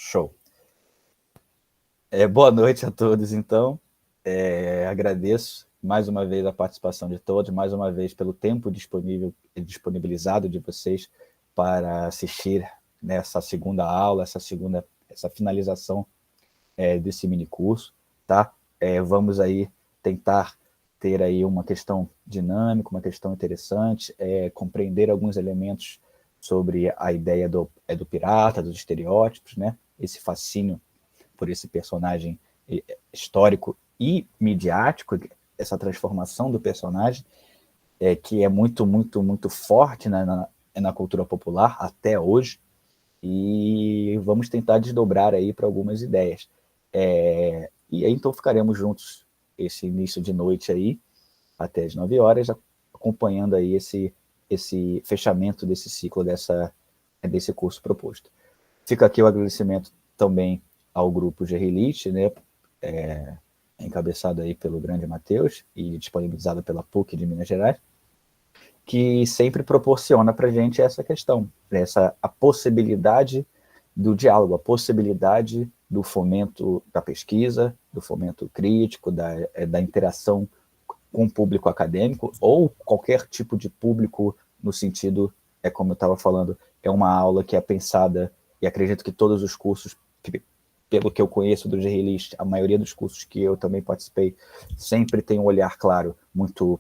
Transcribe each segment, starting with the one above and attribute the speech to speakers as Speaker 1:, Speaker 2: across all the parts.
Speaker 1: Show. Boa noite a todos, então. Agradeço mais uma vez a participação de todos, mais uma vez pelo tempo disponibilizado de vocês para assistir nessa segunda aula, essa finalização desse minicurso, tá? Vamos aí tentar ter aí uma questão dinâmica, uma questão interessante, compreender alguns elementos sobre a ideia do pirata, dos estereótipos, né? Esse fascínio por esse personagem histórico e midiático, essa transformação do personagem, que é muito, muito, muito forte na cultura popular até hoje, e vamos tentar desdobrar aí para algumas ideias. E aí, então, ficaremos juntos esse início de noite aí, até as 9 horas, acompanhando aí esse fechamento desse ciclo, desse curso proposto. Fica aqui o agradecimento também ao grupo Gerrilite, né, encabeçado aí pelo grande Matheus e disponibilizado pela PUC de Minas Gerais, que sempre proporciona para a gente essa questão, a possibilidade do diálogo, a possibilidade do fomento da pesquisa, do fomento crítico, da interação com o público acadêmico ou qualquer tipo de público no sentido, como eu estava falando, é uma aula que é pensada, e acredito que todos os cursos, pelo que eu conheço do Gerrilist, a maioria dos cursos que eu também participei, sempre tem um olhar claro, muito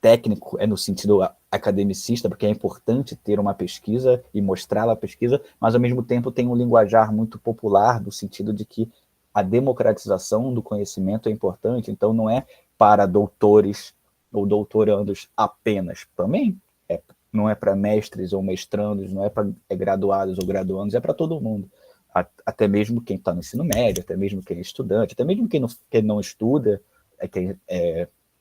Speaker 1: técnico, no sentido academicista, porque é importante ter uma pesquisa e mostrar a pesquisa, mas ao mesmo tempo tem um linguajar muito popular, no sentido de que a democratização do conhecimento é importante, então não é para doutores ou doutorandos apenas, também não é para mestres ou mestrandos, não é para graduados ou graduandos, é para todo mundo. Até mesmo quem está no ensino médio, até mesmo quem é estudante, até mesmo quem não estuda, quem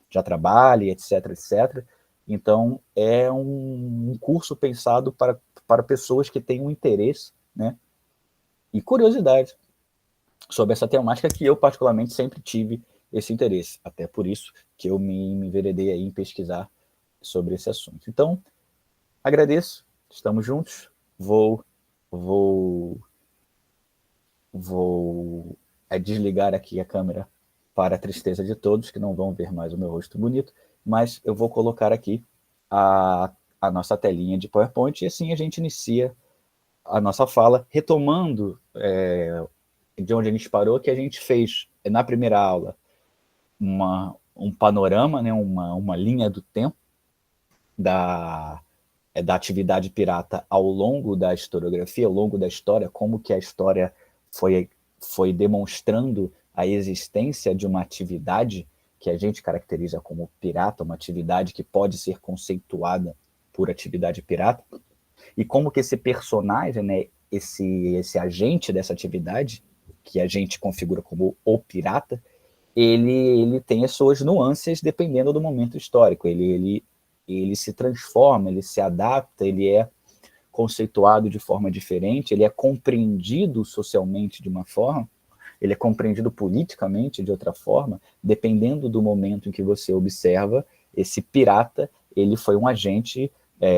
Speaker 1: já trabalha, etc, etc. Então, é um curso pensado para pessoas que têm um interesse, né, e curiosidade sobre essa temática, que eu particularmente sempre tive esse interesse. Até por isso que eu me enveredei aí em pesquisar sobre esse assunto. Então, agradeço, estamos juntos, vou desligar aqui a câmera para a tristeza de todos, que não vão ver mais o meu rosto bonito, mas eu vou colocar aqui a nossa telinha de PowerPoint, e assim a gente inicia a nossa fala, retomando de onde a gente parou, que a gente fez na primeira aula um panorama, né, uma linha do tempo da atividade pirata ao longo da historiografia, ao longo da história, como que a história foi demonstrando a existência de uma atividade que a gente caracteriza como pirata, uma atividade que pode ser conceituada por atividade pirata, e como que esse personagem, né, esse agente dessa atividade, que a gente configura como o pirata, ele tem as suas nuances dependendo do momento histórico, ele se transforma, ele se adapta, ele é conceituado de forma diferente, ele é compreendido socialmente de uma forma, ele é compreendido politicamente de outra forma, dependendo do momento em que você observa. Esse pirata, ele foi um agente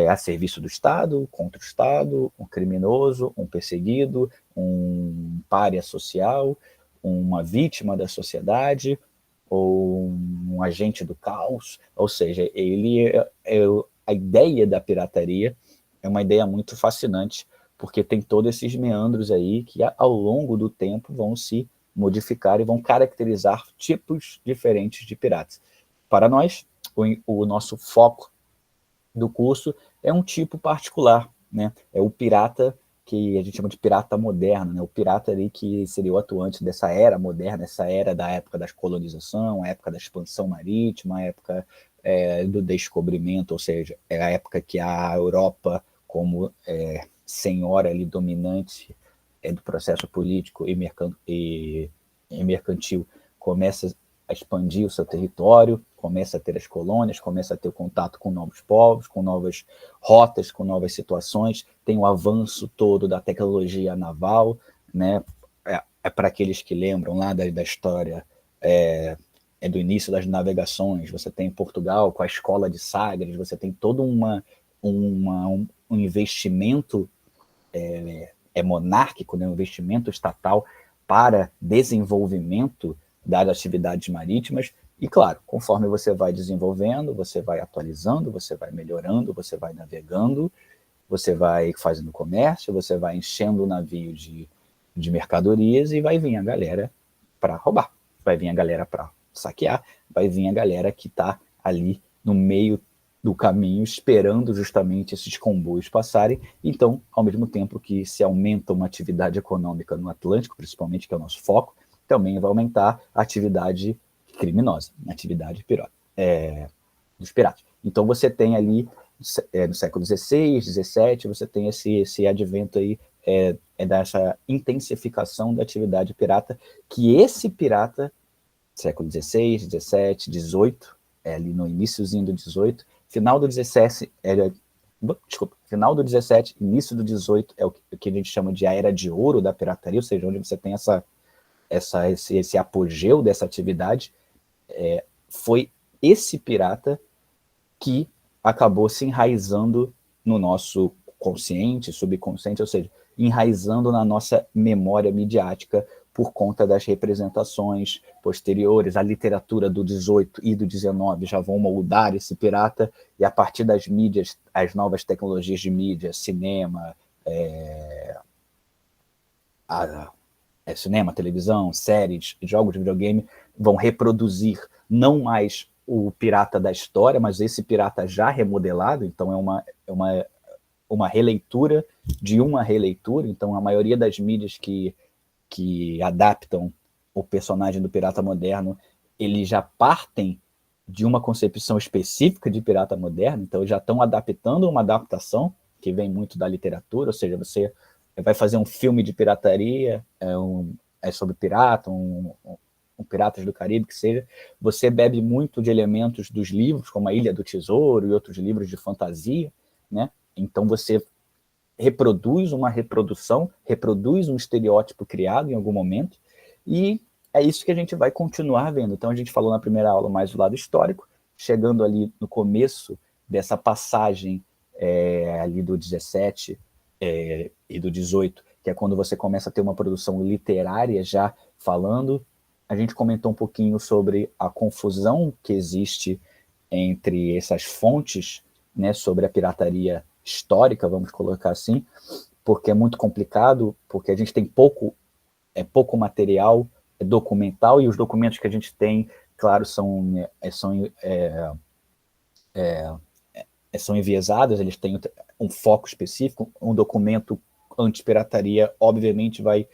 Speaker 1: a serviço do Estado, contra o Estado, um criminoso, um perseguido, um pária social, uma vítima da sociedade, ou um agente do caos. Ou seja, a ideia da pirataria é uma ideia muito fascinante, porque tem todos esses meandros aí que ao longo do tempo vão se modificar e vão caracterizar tipos diferentes de piratas. Para nós, o nosso foco do curso é um tipo particular, né? É o pirata que a gente chama de pirata moderno, né? O pirata ali que seria o atuante dessa era moderna, essa era da época da colonização, a época da expansão marítima, a época do descobrimento, ou seja, é a época que a Europa, como senhora ali dominante do processo político e mercantil, começa a expandir o seu território, começa a ter as colônias, começa a ter o contato com novos povos, com novas rotas, com novas situações, tem o avanço todo da tecnologia naval, né? Para aqueles que lembram lá da história do início das navegações, você tem Portugal com a escola de Sagres, você tem todo um investimento monárquico, né, um investimento estatal para desenvolvimento das atividades marítimas. E, claro, conforme você vai desenvolvendo, você vai atualizando, você vai melhorando, você vai navegando, você vai fazendo comércio, você vai enchendo o navio de mercadorias e vai vir a galera para roubar, vai vir a galera para saquear, vai vir a galera que está ali no meio do caminho esperando justamente esses comboios passarem. Então, ao mesmo tempo que se aumenta uma atividade econômica no Atlântico, principalmente, que é o nosso foco, também vai aumentar a atividade criminosa, a atividade dos piratas. Então você tem ali, no século XVI, XVII, você tem esse advento aí dessa intensificação da atividade pirata, que esse pirata, século XVI, XVII, XVIII, ali no iníciozinho do XVIII, final do XVII, final do XVII, início do XVIII é o que a gente chama de a era de ouro da pirataria, ou seja, onde você tem esse apogeu dessa atividade. Foi esse pirata que acabou se enraizando no nosso consciente, subconsciente, ou seja, enraizando na nossa memória midiática por conta das representações posteriores. A literatura do 18 e do 19 já vão moldar esse pirata, e a partir das mídias, as novas tecnologias de mídia, cinema, cinema, televisão, séries, jogos de videogame, vão reproduzir não mais o pirata da história, mas esse pirata já remodelado. Então é uma releitura de uma releitura. Então a maioria das mídias que adaptam o personagem do pirata moderno, eles já partem de uma concepção específica de pirata moderno, então já estão adaptando uma adaptação que vem muito da literatura, ou seja, você vai fazer um filme de pirataria, sobre pirata, um Piratas do Caribe, que seja, você bebe muito de elementos dos livros, como a Ilha do Tesouro e outros livros de fantasia, né? Então você reproduz uma reprodução, reproduz um estereótipo criado em algum momento, e é isso que a gente vai continuar vendo. Então a gente falou na primeira aula mais do lado histórico, chegando ali no começo dessa passagem ali do 17 e do 18, que é quando você começa a ter uma produção literária já falando. A gente comentou um pouquinho sobre a confusão que existe entre essas fontes, né, sobre a pirataria histórica, vamos colocar assim, porque é muito complicado, porque a gente tem pouco material documental, e os documentos que a gente tem, claro, são enviesados, eles têm um foco específico. Um documento anti-pirataria, obviamente, vai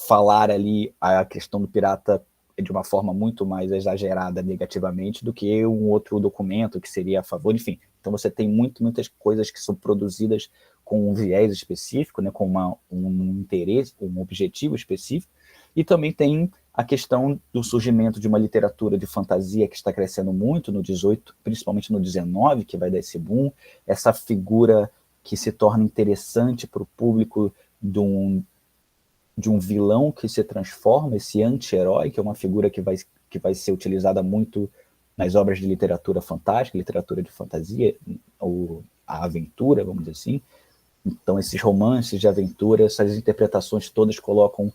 Speaker 1: falar ali a questão do pirata de uma forma muito mais exagerada negativamente do que um outro documento que seria a favor, enfim. Então você tem muitas coisas que são produzidas com um viés específico, né, com um interesse, um objetivo específico, e também tem a questão do surgimento de uma literatura de fantasia que está crescendo muito no 18, principalmente no 19, que vai dar esse boom, essa figura que se torna interessante para o público de um vilão que se transforma, esse anti-herói, que é uma figura que vai ser utilizada muito nas obras de literatura fantástica, literatura de fantasia, ou a aventura, vamos dizer assim. Então, esses romances de aventura, essas interpretações todas colocam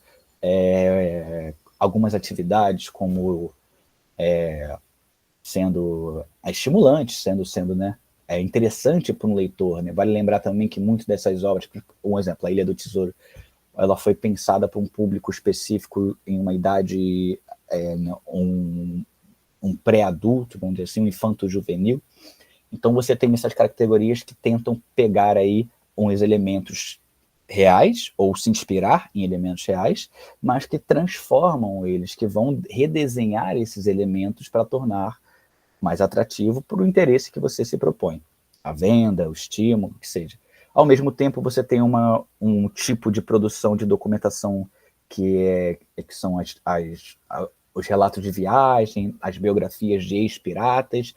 Speaker 1: algumas atividades como sendo estimulantes, sendo né, interessante para um leitor. Né? Vale lembrar também que muitas dessas obras, um exemplo, A Ilha do Tesouro, ela foi pensada para um público específico em uma idade, um pré-adulto, vamos dizer assim, um infanto-juvenil. Então você tem essas categorias que tentam pegar aí uns elementos reais, ou se inspirar em elementos reais, mas que transformam eles, que vão redesenhar esses elementos para tornar mais atrativo para o interesse que você se propõe. A venda, o estímulo, que seja. Ao mesmo tempo, você tem um tipo de produção de documentação que são os relatos de viagem, as biografias de ex-piratas,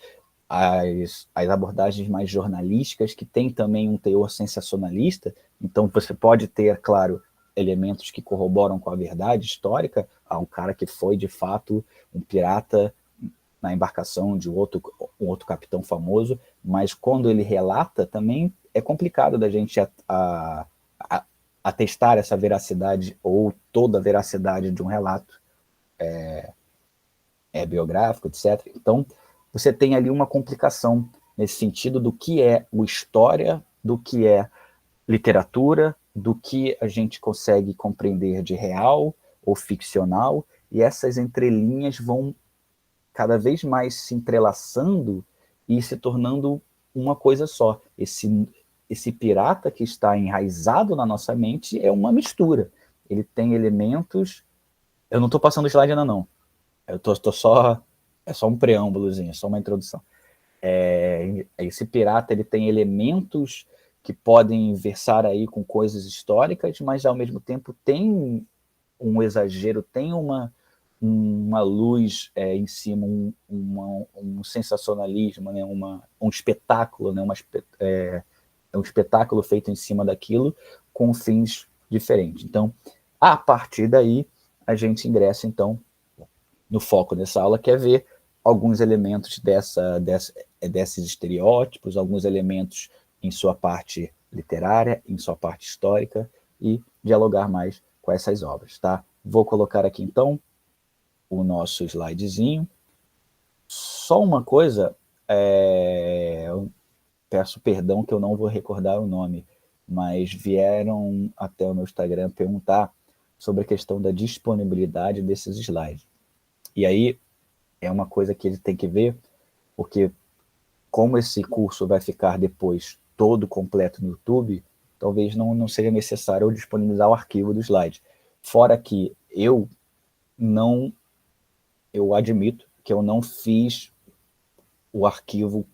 Speaker 1: as abordagens mais jornalísticas, que tem também um teor sensacionalista. Então você pode ter, claro, elementos que corroboram com a verdade histórica, um cara que foi, de fato, um pirata na embarcação de um outro capitão famoso, mas quando ele relata também é complicado da gente atestar essa veracidade ou toda a veracidade de um relato biográfico, etc. Então, você tem ali uma complicação nesse sentido do que é o história, do que é literatura, do que a gente consegue compreender de real ou ficcional, e essas entrelinhas vão cada vez mais se entrelaçando e se tornando uma coisa só. Esse pirata que está enraizado na nossa mente é uma mistura. Ele tem elementos... Eu não estou passando o slide ainda, não. Eu tô só... É só um preâmbulozinho, é só uma introdução. Esse pirata ele tem elementos que podem versar aí com coisas históricas, mas ao mesmo tempo tem um exagero, tem uma luz em cima, um sensacionalismo, né? Um espetáculo, né? Um espetáculo feito em cima daquilo com fins diferentes. Então, a partir daí, a gente ingressa, então, no foco dessa aula, que é ver alguns elementos desses estereótipos, alguns elementos em sua parte literária, em sua parte histórica, e dialogar mais com essas obras, tá? Vou colocar aqui, então, o nosso slidezinho. Só uma coisa, eu peço perdão que eu não vou recordar o nome, mas vieram até o meu Instagram perguntar sobre a questão da disponibilidade desses slides. E aí, é uma coisa que ele tem que ver, porque como esse curso vai ficar depois todo completo no YouTube, talvez não seja necessário eu disponibilizar o arquivo do slide. Fora que eu admito que eu não fiz o arquivo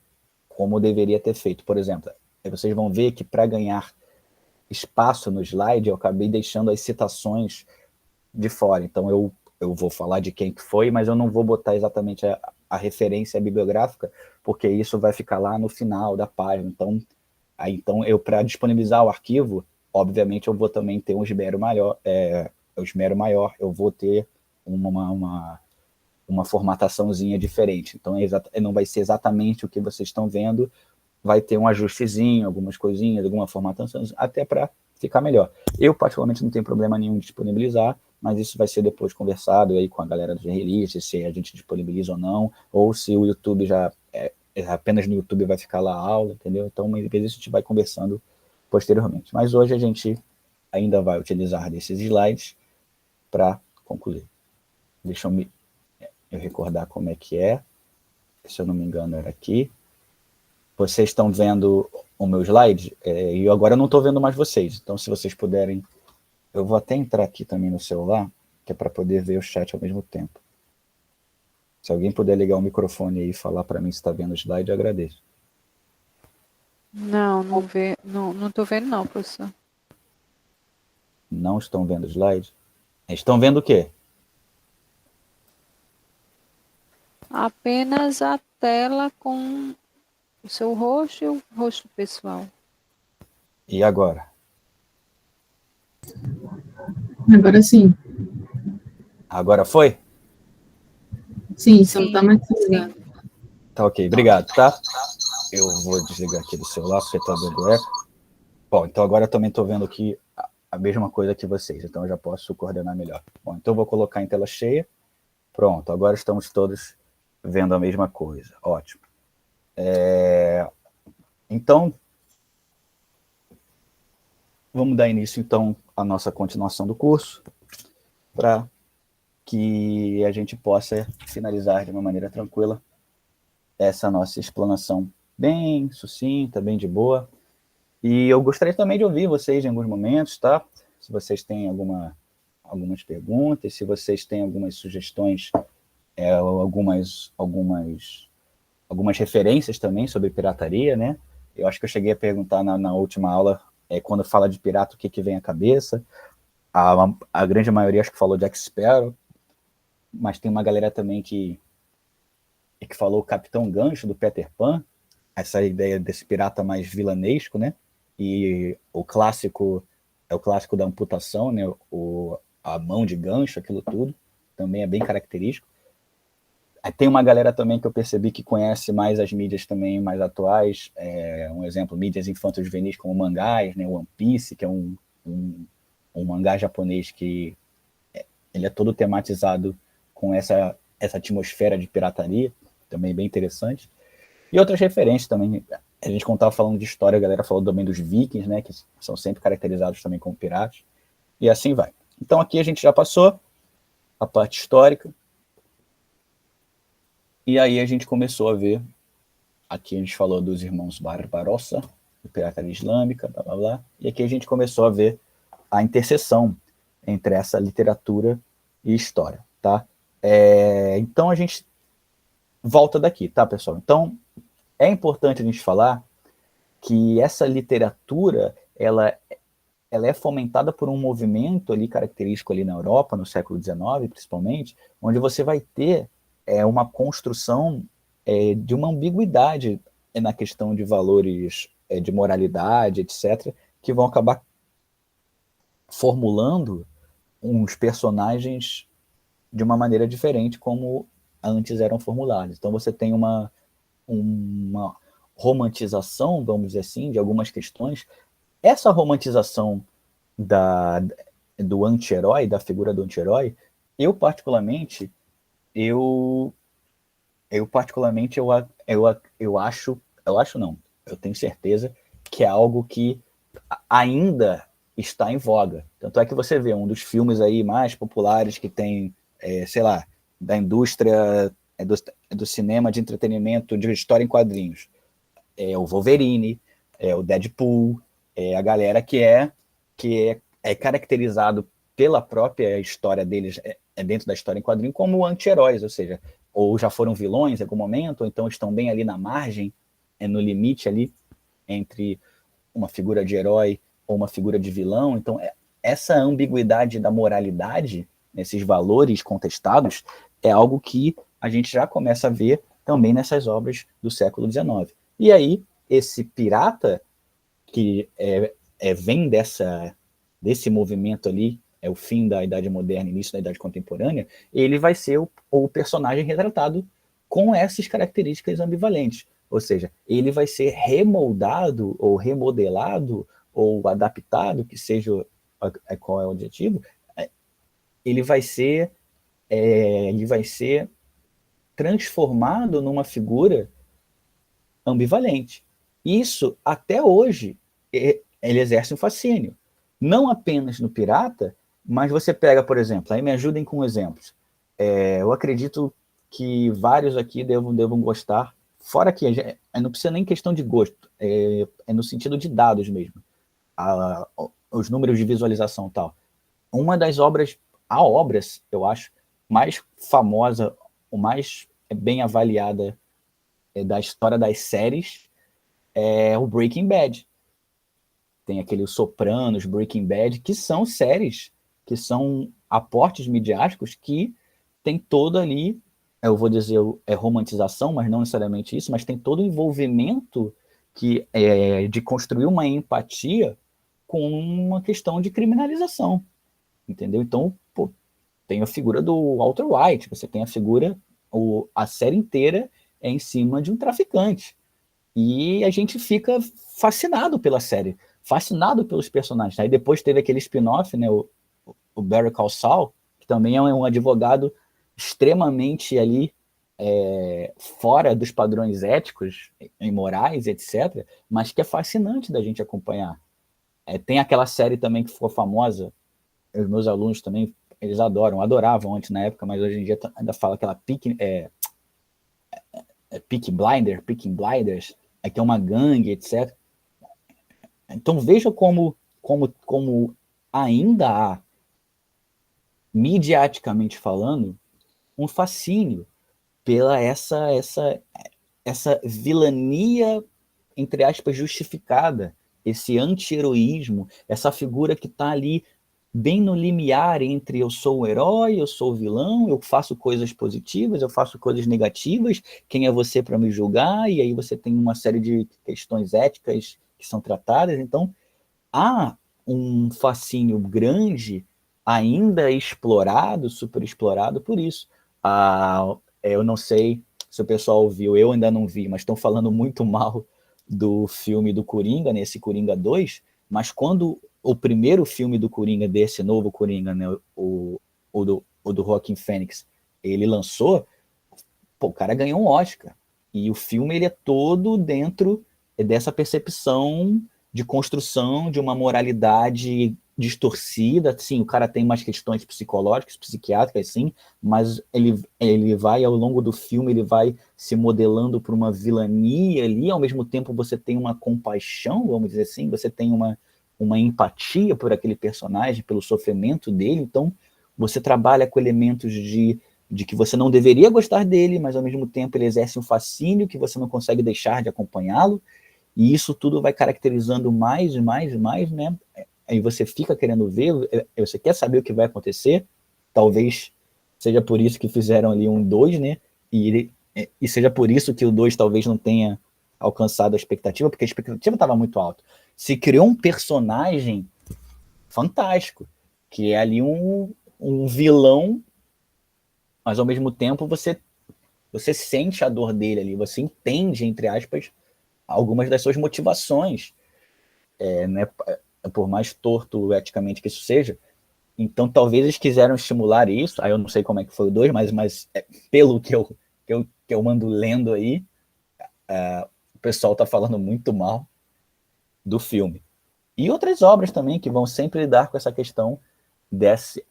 Speaker 1: como eu deveria ter feito. Por exemplo, vocês vão ver que para ganhar espaço no slide, eu acabei deixando as citações de fora. Então, eu vou falar de quem que foi, mas eu não vou botar exatamente a referência bibliográfica, porque isso vai ficar lá no final da página. Então eu, para disponibilizar o arquivo, obviamente eu vou também ter um esmero maior, eu vou ter uma formataçãozinha diferente. Então não vai ser exatamente o que vocês estão vendo, vai ter um ajustezinho, algumas coisinhas, alguma formatação, até para ficar melhor. Eu, particularmente, não tenho problema nenhum de disponibilizar, mas isso vai ser depois conversado aí com a galera do release, se a gente disponibiliza ou não, ou se o YouTube apenas no YouTube vai ficar lá a aula, entendeu? Então, às vezes a gente vai conversando posteriormente. Mas hoje a gente ainda vai utilizar desses slides para concluir. Deixa eu recordar como é que é. Se eu não me engano, era aqui. Vocês estão vendo o meu slide? E agora eu não estou vendo mais vocês. Então, se vocês puderem... Eu vou até entrar aqui também no celular, que é para poder ver o chat ao mesmo tempo. Se alguém puder ligar o microfone aí e falar para mim se está vendo o slide, eu agradeço.
Speaker 2: Não estou vendo não, professor.
Speaker 1: Não estão vendo o slide? Estão vendo o quê?
Speaker 2: Apenas a tela com o seu rosto e o rosto pessoal.
Speaker 1: E agora?
Speaker 3: Agora sim.
Speaker 1: Agora foi?
Speaker 3: Sim, só está mais desligado.
Speaker 1: Tá ok, obrigado, tá? Eu vou desligar aqui do celular porque tá dando eco. Bom, então agora eu também estou vendo aqui a mesma coisa que vocês, então eu já posso coordenar melhor. Bom, então eu vou colocar em tela cheia. Pronto, agora estamos todos vendo a mesma coisa. Ótimo. Então, vamos dar início, então, à nossa continuação do curso, para que a gente possa finalizar de uma maneira tranquila essa nossa explanação bem sucinta, bem de boa. E eu gostaria também de ouvir vocês em alguns momentos, tá? Se vocês têm algumas perguntas, se vocês têm algumas sugestões, algumas referências também sobre pirataria, né? Eu acho que eu cheguei a perguntar na última aula, quando fala de pirata, o que vem à cabeça. A grande maioria acho que falou Jack Sparrow, mas tem uma galera também que falou o Capitão Gancho, do Peter Pan, essa ideia desse pirata mais vilanesco, né? E o clássico é o clássico da amputação, né? A mão de gancho, aquilo tudo, também é bem característico. Aí tem uma galera também que eu percebi que conhece mais as mídias também mais atuais, um exemplo, mídias infanto-juvenis como mangás, né? One Piece, que é mangá japonês que ele é todo tematizado com essa atmosfera de pirataria, também bem interessante. E outras referências também. A gente, quando estava falando de história, a galera falou também dos vikings, né, que são sempre caracterizados também como piratas, e assim vai. Então aqui a gente já passou a parte histórica, e aí a gente começou a ver, aqui a gente falou dos irmãos Barbarossa, do pirataria islâmica, blá blá blá, e aqui a gente começou a ver a interseção entre essa literatura e história, tá? Então a gente volta daqui, tá, pessoal? Então é importante a gente falar que essa literatura, ela é fomentada por um movimento ali característico ali na Europa, no século XIX, principalmente, onde você vai ter uma construção de uma ambiguidade na questão de valores de moralidade, etc., que vão acabar formulando uns personagens de uma maneira diferente como antes eram formulados. Então você tem uma romantização, vamos dizer assim, de algumas questões. Essa romantização do anti-herói, da figura do anti-herói, eu particularmente acho não, eu tenho certeza que é algo que ainda está em voga. Tanto é que você vê um dos filmes aí mais populares que tem, sei lá, da indústria do cinema de entretenimento, de história em quadrinhos. É o Wolverine, é o Deadpool, é a galera que é caracterizado pela própria história deles, dentro da história em quadrinho, como anti-heróis, ou seja, ou já foram vilões em algum momento, ou então estão bem ali na margem, no limite ali, entre uma figura de herói ou uma figura de vilão. Então, essa ambiguidade da moralidade, nesses valores contestados, é algo que a gente já começa a ver também nessas obras do século XIX. E aí, esse pirata, que vem desse movimento ali, é o fim da Idade Moderna, início da Idade Contemporânea, ele vai ser o personagem retratado com essas características ambivalentes. Ou seja, ele vai ser remoldado ou remodelado ou adaptado, que seja qual é o adjetivo, ele vai ser transformado numa figura ambivalente. Isso, até hoje, ele exerce um fascínio. Não apenas no pirata, mas você pega, por exemplo, aí me ajudem com exemplos. Eu acredito que vários aqui devam gostar, fora que não precisa nem questão de gosto, é no sentido de dados mesmo, os números de visualização e tal. Uma das obras, eu acho, mais famosa, ou mais bem avaliada da história das séries, é o Breaking Bad. Tem aquele Sopranos, Breaking Bad, que são séries, que são aportes midiáticos que tem todo ali, eu vou dizer, romantização, mas não necessariamente isso, mas tem todo o envolvimento de construir uma empatia com uma questão de criminalização, entendeu? Então, pô, tem a figura do Walter White, você tem a figura, a série inteira é em cima de um traficante. E a gente fica fascinado pela série, fascinado pelos personagens. Aí depois teve aquele spin-off, né, o Better Call Saul, que também é um advogado extremamente ali fora dos padrões éticos e morais, etc., mas que é fascinante da gente acompanhar. Tem aquela série também que ficou famosa, os meus alunos também, eles adoravam antes na época, mas hoje em dia ainda fala aquela Peaky Blinders, que é uma gangue, etc. Então veja como ainda há, midiaticamente falando, um fascínio pela essa vilania, entre aspas, justificada, esse anti-heroísmo, essa figura que está ali bem no limiar entre eu sou o herói, eu sou o vilão, eu faço coisas positivas, eu faço coisas negativas, quem é você para me julgar? E aí você tem uma série de questões éticas que são tratadas. Então, há um fascínio grande ainda explorado, super explorado por isso. Eu não sei se o pessoal viu, eu ainda não vi, mas estão falando muito mal do filme do Coringa, nesse Coringa 2, mas quando o primeiro filme do Coringa, desse novo Coringa, né, o do Joaquin Phoenix, ele lançou, pô, o cara ganhou um Oscar. E o filme ele é todo dentro dessa percepção de construção de uma moralidade distorcida. Sim, o cara tem umas questões psicológicas, psiquiátricas, sim, mas ele vai, ao longo do filme, ele vai se modelando por uma vilania ali, ao mesmo tempo você tem uma compaixão, vamos dizer assim, você tem uma empatia por aquele personagem, pelo sofrimento dele, então você trabalha com elementos de que você não deveria gostar dele, mas ao mesmo tempo ele exerce um fascínio que você não consegue deixar de acompanhá-lo, e isso tudo vai caracterizando mais e mais e mais, né? Aí você fica querendo ver, você quer saber o que vai acontecer, talvez seja por isso que fizeram ali um 2, né? E seja por isso que o 2 talvez não tenha alcançado a expectativa, porque a expectativa estava muito alta. Se criou um personagem fantástico, que é ali um vilão, mas ao mesmo tempo você sente a dor dele ali, você entende, entre aspas, algumas das suas motivações, né, por mais torto eticamente que isso seja. Então talvez eles quiseram estimular isso, aí eu não sei como é que foi o 2, mas pelo que eu ando lendo aí, o pessoal está falando muito mal do filme. E outras obras também que vão sempre lidar com essa questão desse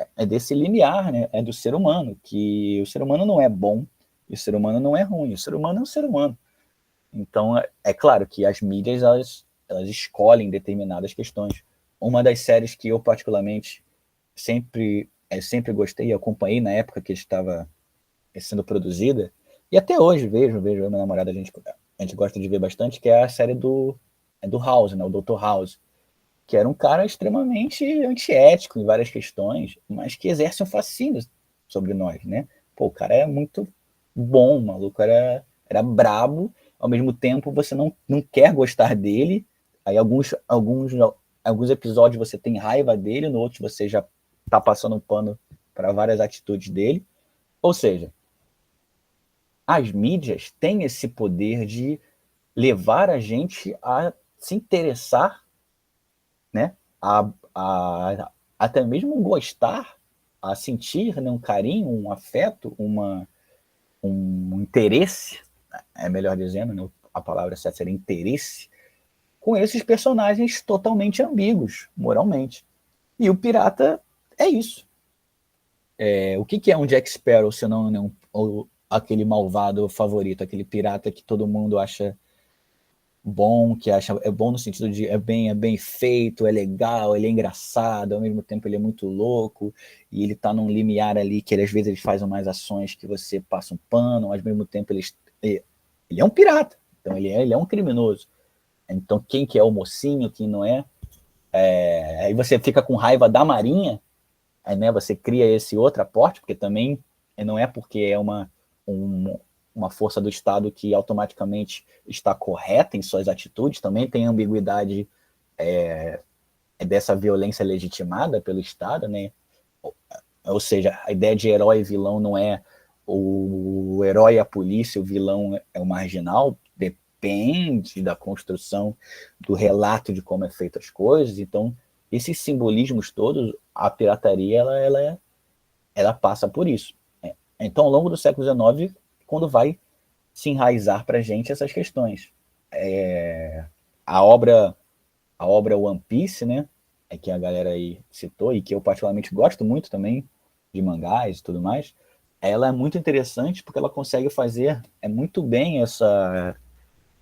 Speaker 1: limiar, né, do ser humano, que o ser humano não é bom, e o ser humano não é ruim, o ser humano é um ser humano. Então, é claro que as mídias, elas escolhem determinadas questões. Uma das séries que eu, particularmente, sempre gostei e acompanhei na época que estava sendo produzida, e até hoje vejo, eu e minha namorada, a gente gosta de ver bastante, que é a série do House, né, o Dr. House, que era um cara extremamente antiético em várias questões, mas que exerce um fascínio sobre nós, né? Pô, o cara é muito bom, o maluco era brabo, ao mesmo tempo você não quer gostar dele, aí alguns episódios você tem raiva dele, no outro você já tá passando um pano para várias atitudes dele. Ou seja, as mídias têm esse poder de levar a gente a se interessar, né, até mesmo gostar, a sentir, né, um carinho, um afeto, um interesse, é melhor dizendo, né, a palavra certa seria interesse, com esses personagens totalmente ambíguos, moralmente. E o pirata é isso. O que é um Jack Sparrow, se não, né, aquele malvado favorito, aquele pirata que todo mundo acha bom, que acha é bom no sentido de é bem feito, é legal, ele é engraçado, ao mesmo tempo ele é muito louco, e ele tá num limiar ali que às vezes ele faz umas ações que você passa um pano, mas ao mesmo tempo ele é um pirata, então ele é um criminoso. Então quem que é o mocinho, quem não é? Aí você fica com raiva da Marinha, aí, né, você cria esse outro aporte, porque também não é porque é uma força do Estado que automaticamente está correta em suas atitudes, também tem ambiguidade dessa violência legitimada pelo Estado, né? Ou seja, a ideia de herói e vilão não é o herói é a polícia, o vilão é o marginal, depende da construção do relato de como é feito as coisas. Então, esses simbolismos todos, a pirataria, ela passa por isso. Então, ao longo do século XIX, quando vai se enraizar para a gente essas questões. A obra One Piece, né, que a galera aí citou, e que eu particularmente gosto muito também, de mangás e tudo mais, ela é muito interessante porque ela consegue fazer muito bem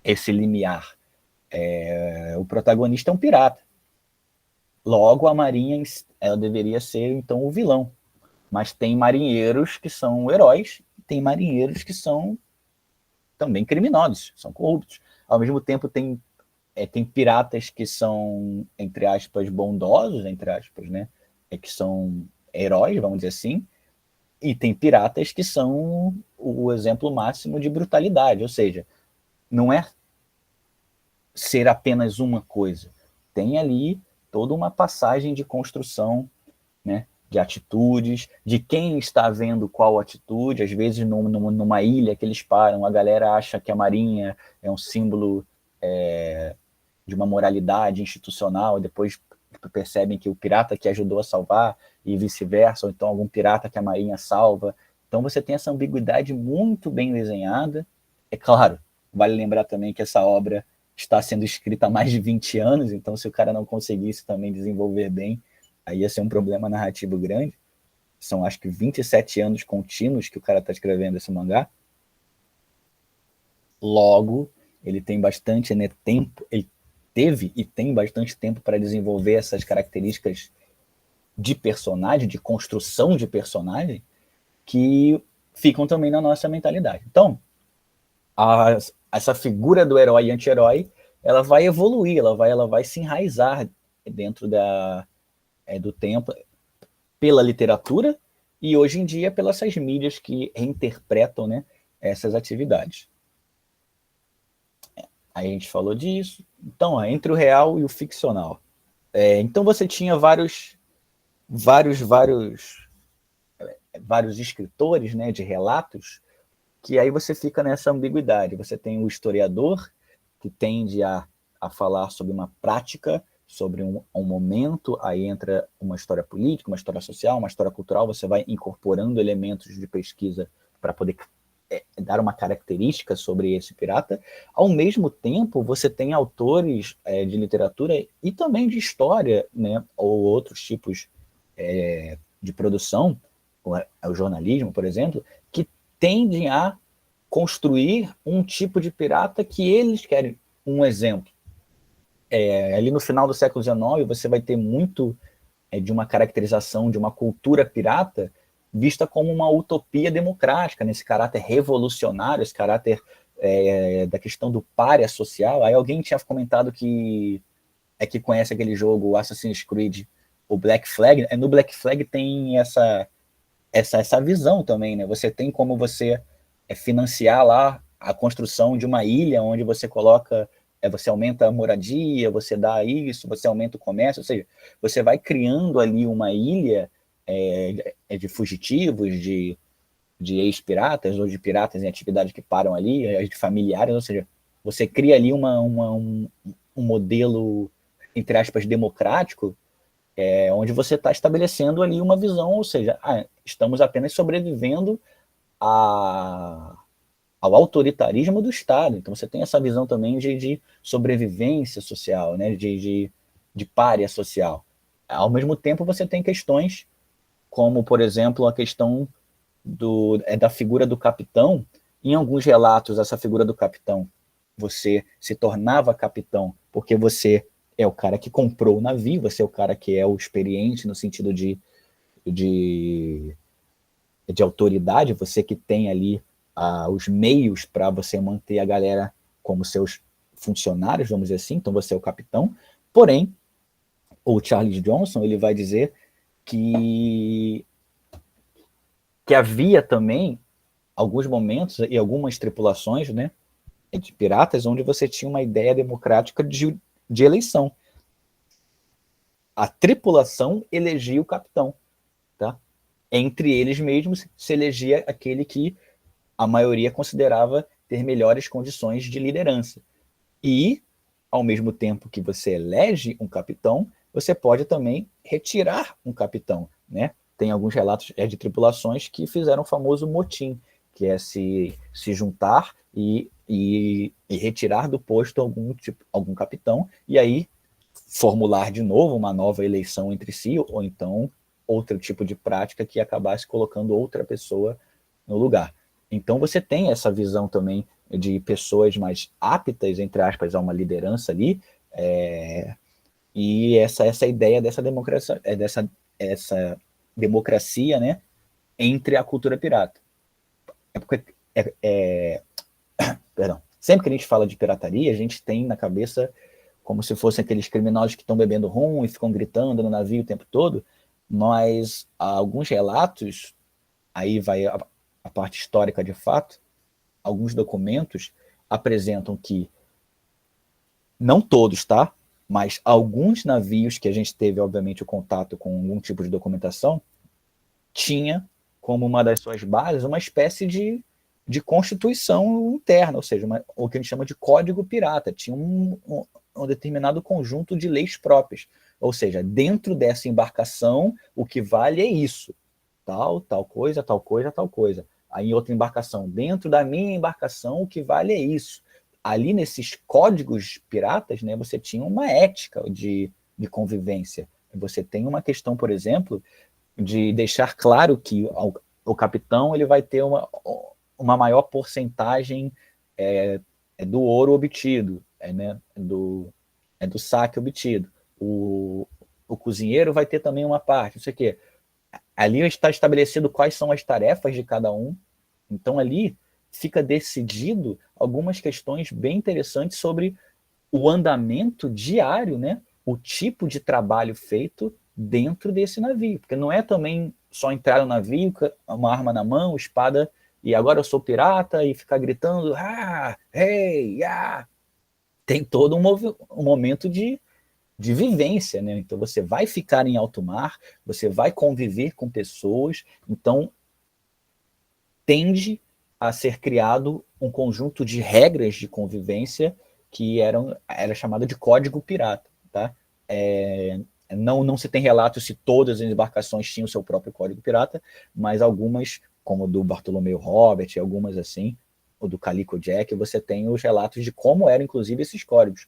Speaker 1: esse limiar. O protagonista é um pirata. Logo, a marinha ela deveria ser, então, o vilão. Mas tem marinheiros que são heróis, e tem marinheiros que são também criminosos, são corruptos. Ao mesmo tempo, tem piratas que são, entre aspas, bondosos, entre aspas, né? Que são heróis, vamos dizer assim, e tem piratas que são o exemplo máximo de brutalidade, ou seja, não é ser apenas uma coisa. Tem ali toda uma passagem de construção, né, de atitudes, de quem está vendo qual atitude. Às vezes, numa ilha que eles param, a galera acha que a marinha é um símbolo de uma moralidade institucional, e depois percebem que o pirata que ajudou a salvar e vice-versa, ou então algum pirata que a marinha salva. Então você tem essa ambiguidade muito bem desenhada. É claro, vale lembrar também que essa obra está sendo escrita há mais de 20 anos, então se o cara não conseguisse também desenvolver bem, aí ia ser um problema narrativo grande. São, acho que, 27 anos contínuos que o cara está escrevendo esse mangá. Logo, ele tem bastante, né, tempo, ele teve e tem bastante tempo para desenvolver essas características de personagem, de construção de personagem, que ficam também na nossa mentalidade. Então, essa figura do herói e anti-herói, ela vai evoluir, ela vai se enraizar dentro do tempo, pela literatura e hoje em dia pelas essas mídias que reinterpretam, né, essas atividades. Aí a gente falou disso. Então, entre o real e o ficcional. Então você tinha vários escritores, né, de relatos, que aí você fica nessa ambiguidade. Você tem o historiador, que tende a falar sobre uma prática, sobre um momento, aí entra uma história política, uma história social, uma história cultural, você vai incorporando elementos de pesquisa para poder dar uma característica sobre esse pirata. Ao mesmo tempo, você tem autores de literatura e também de história, né, ou outros tipos de produção, o jornalismo, por exemplo, que tendem a construir um tipo de pirata que eles querem. Um exemplo, ali no final do século XIX, você vai ter muito de uma caracterização de uma cultura pirata vista como uma utopia democrática, nesse caráter revolucionário, esse caráter da questão do pária social. Aí alguém tinha comentado que conhece aquele jogo Assassin's Creed, o Black Flag. No Black Flag tem essa visão também, né? Você tem como você financiar lá a construção de uma ilha onde você coloca, você aumenta a moradia, você dá isso, você aumenta o comércio, ou seja, você vai criando ali uma ilha de fugitivos, de ex-piratas ou de piratas em atividade que param ali, de familiares, ou seja, você cria ali um modelo, entre aspas, democrático, onde você está estabelecendo ali uma visão, ou seja, estamos apenas sobrevivendo ao autoritarismo do Estado. Então você tem essa visão também de sobrevivência social, né? de pária social. Ao mesmo tempo você tem questões como, por exemplo, a questão da figura do capitão. Em alguns relatos, essa figura do capitão, você se tornava capitão porque você é o cara que comprou o navio, você é o cara que é o experiente no sentido de autoridade, você que tem ali os meios para você manter a galera como seus funcionários, vamos dizer assim, então você é o capitão. Porém, o Charles Johnson, ele vai dizer que havia também alguns momentos e algumas tripulações, né, de piratas, onde você tinha uma ideia democrática de eleição. A tripulação elegia o capitão, tá? Entre eles mesmos se elegia aquele que a maioria considerava ter melhores condições de liderança. E, ao mesmo tempo que você elege um capitão, você pode também retirar um capitão, né? Tem alguns relatos de tripulações que fizeram o famoso motim, que é se juntar e retirar do posto algum capitão, e aí formular de novo uma nova eleição entre si, ou então outro tipo de prática que acabasse colocando outra pessoa no lugar. Então você tem essa visão também de pessoas mais aptas, entre aspas, a uma liderança ali, e essa ideia dessa democracia, essa democracia, né, entre a cultura pirata. Perdão. Sempre que a gente fala de pirataria, a gente tem na cabeça como se fossem aqueles criminosos que estão bebendo rum e ficam gritando no navio o tempo todo, mas alguns relatos, aí vai a parte histórica de fato, alguns documentos apresentam que, não todos, tá? Mas alguns navios que a gente teve, obviamente, o contato com algum tipo de documentação, tinha como uma das suas bases uma espécie de constituição interna, ou seja, o que a gente chama de código pirata. Tinha um determinado conjunto de leis próprias. Ou seja, dentro dessa embarcação, o que vale é isso. Tal coisa, tal coisa, tal coisa. Aí em outra embarcação, dentro da minha embarcação, o que vale é isso. Ali nesses códigos piratas, né, você tinha uma ética de convivência. Você tem uma questão, por exemplo, de deixar claro que o capitão ele vai ter uma maior porcentagem do ouro obtido, né, do saque obtido. O cozinheiro vai ter também uma parte, não sei o quê. Ali está estabelecido quais são as tarefas de cada um. Então ali fica decidido algumas questões bem interessantes sobre o andamento diário, né? O tipo de trabalho feito dentro desse navio. Porque não é também só entrar no navio, uma arma na mão, espada, e agora eu sou pirata, e ficar gritando, hey, Tem todo um momento de vivência, né? Então você vai ficar em alto mar, você vai conviver com pessoas, então tende a ser criado um conjunto de regras de convivência que era chamada de código pirata, tá? Não se tem relato se todas as embarcações tinham seu próprio código pirata, mas algumas, como o do Bartolomeu Robert, algumas assim, o do Calico Jack, você tem os relatos de como eram, inclusive, esses códigos.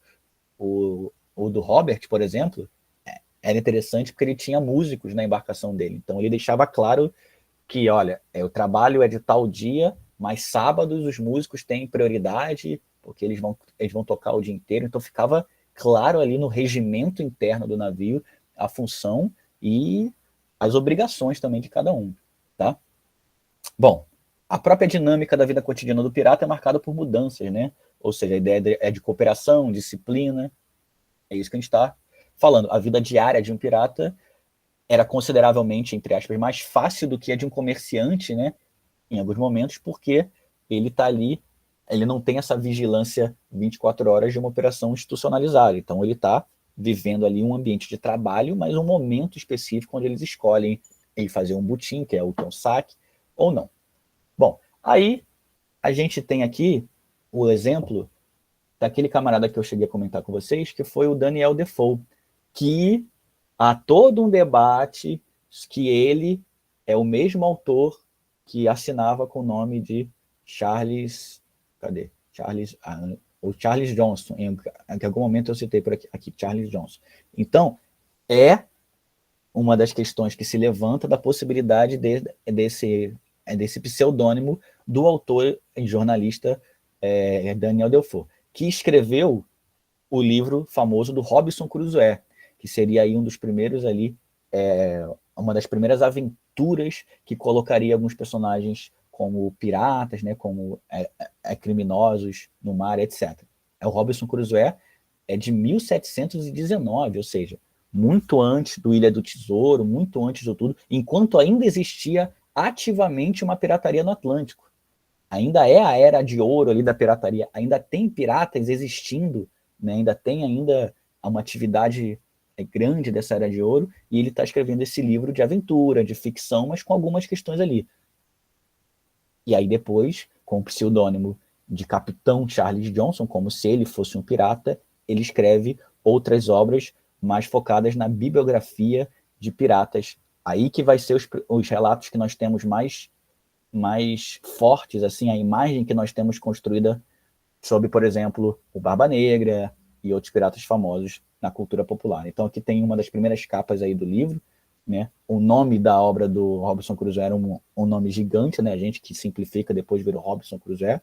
Speaker 1: O do Robert, por exemplo, era interessante porque ele tinha músicos na embarcação dele, então ele deixava claro que, olha, o trabalho é de tal dia, mas sábados os músicos têm prioridade, porque eles vão tocar o dia inteiro, então ficava claro ali no regimento interno do navio a função e as obrigações também de cada um, tá? Bom, a própria dinâmica da vida cotidiana do pirata é marcada por mudanças, né? Ou seja, a ideia é de cooperação, disciplina, é isso que a gente está falando. A vida diária de um pirata era consideravelmente, entre aspas, mais fácil do que a de um comerciante, né? Em alguns momentos, porque ele está ali, ele não tem essa vigilância 24 horas de uma operação institucionalizada. Então, ele está vivendo ali um ambiente de trabalho, mas um momento específico onde eles escolhem em fazer um butim, que é o saque, ou não. Bom, aí a gente tem aqui o exemplo daquele camarada que eu cheguei a comentar com vocês, que foi o Daniel Defoe, que há todo um debate que ele é o mesmo autor que assinava com o nome de Charles... Cadê? O Charles Johnson. Em algum momento eu citei por aqui Charles Johnson. Então, é uma das questões que se levanta da possibilidade desse pseudônimo do autor e jornalista Daniel Defoe, que escreveu o livro famoso do Robinson Crusoe, que seria aí um dos primeiros ali, uma das primeiras aventuras que colocaria alguns personagens como piratas, né, como criminosos no mar, etc. O Robinson Crusoe é de 1719, ou seja, muito antes do Ilha do Tesouro, muito antes de tudo, enquanto ainda existia ativamente uma pirataria no Atlântico. Ainda é a era de ouro ali da pirataria, ainda tem piratas existindo, né? Ainda tem uma atividade grande dessa era de ouro, e ele está escrevendo esse livro de aventura, de ficção, mas com algumas questões ali. E aí depois, com o pseudônimo de Capitão Charles Johnson, como se ele fosse um pirata, ele escreve outras obras mais focadas na bibliografia de piratas. Aí que vai ser os relatos que nós temos mais fortes, assim, a imagem que nós temos construída sobre, por exemplo, o Barba Negra e outros piratas famosos na cultura popular. Então aqui tem uma das primeiras capas aí do livro, né? O nome da obra do Robinson Crusoe era um nome gigante, né? A gente que simplifica depois vira Robinson Crusoe,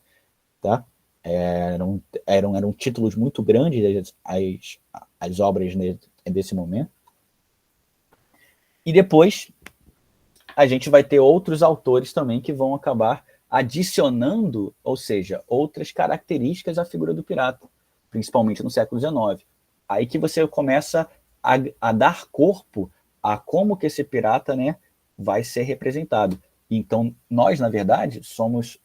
Speaker 1: tá? Eram títulos muito grandes as obras desse momento. E depois a gente vai ter outros autores também que vão acabar adicionando, ou seja, outras características à figura do pirata, principalmente no século XIX. Aí que você começa a dar corpo a como que esse pirata, né, vai ser representado. Então, nós, na verdade, somos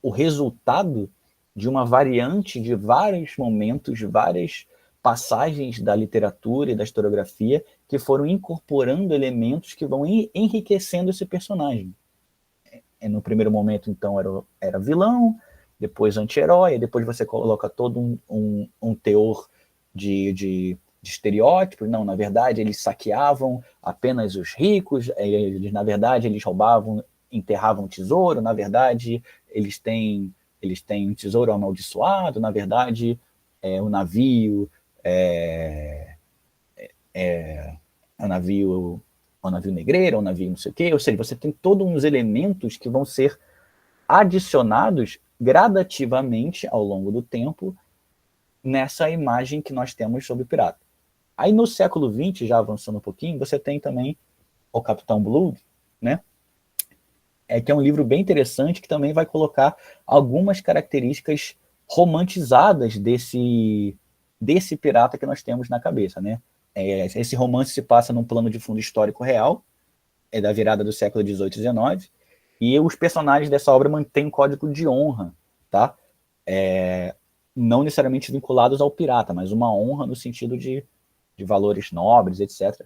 Speaker 1: o resultado de uma variante de vários momentos, várias passagens da literatura e da historiografia que foram incorporando elementos que vão enriquecendo esse personagem. No primeiro momento, então, era vilão, depois anti-herói, depois você coloca todo um teor de estereótipos. Não, na verdade, eles saqueavam apenas os ricos, na verdade, eles roubavam, enterravam tesouro, na verdade, eles têm um tesouro amaldiçoado, na verdade, o navio é um navio negreiro, é um navio não sei o quê, ou seja, você tem todos uns elementos que vão ser adicionados gradativamente ao longo do tempo nessa imagem que nós temos sobre o pirata. Aí no século XX, já avançando um pouquinho, você tem também o Capitão Blood, né? Que é um livro bem interessante que também vai colocar algumas características romantizadas desse pirata que nós temos na cabeça, né? Esse romance se passa num plano de fundo histórico real, da virada do século XVIII e XIX, e os personagens dessa obra mantêm um código de honra, tá? Não necessariamente vinculados ao pirata, mas uma honra no sentido de valores nobres, etc.,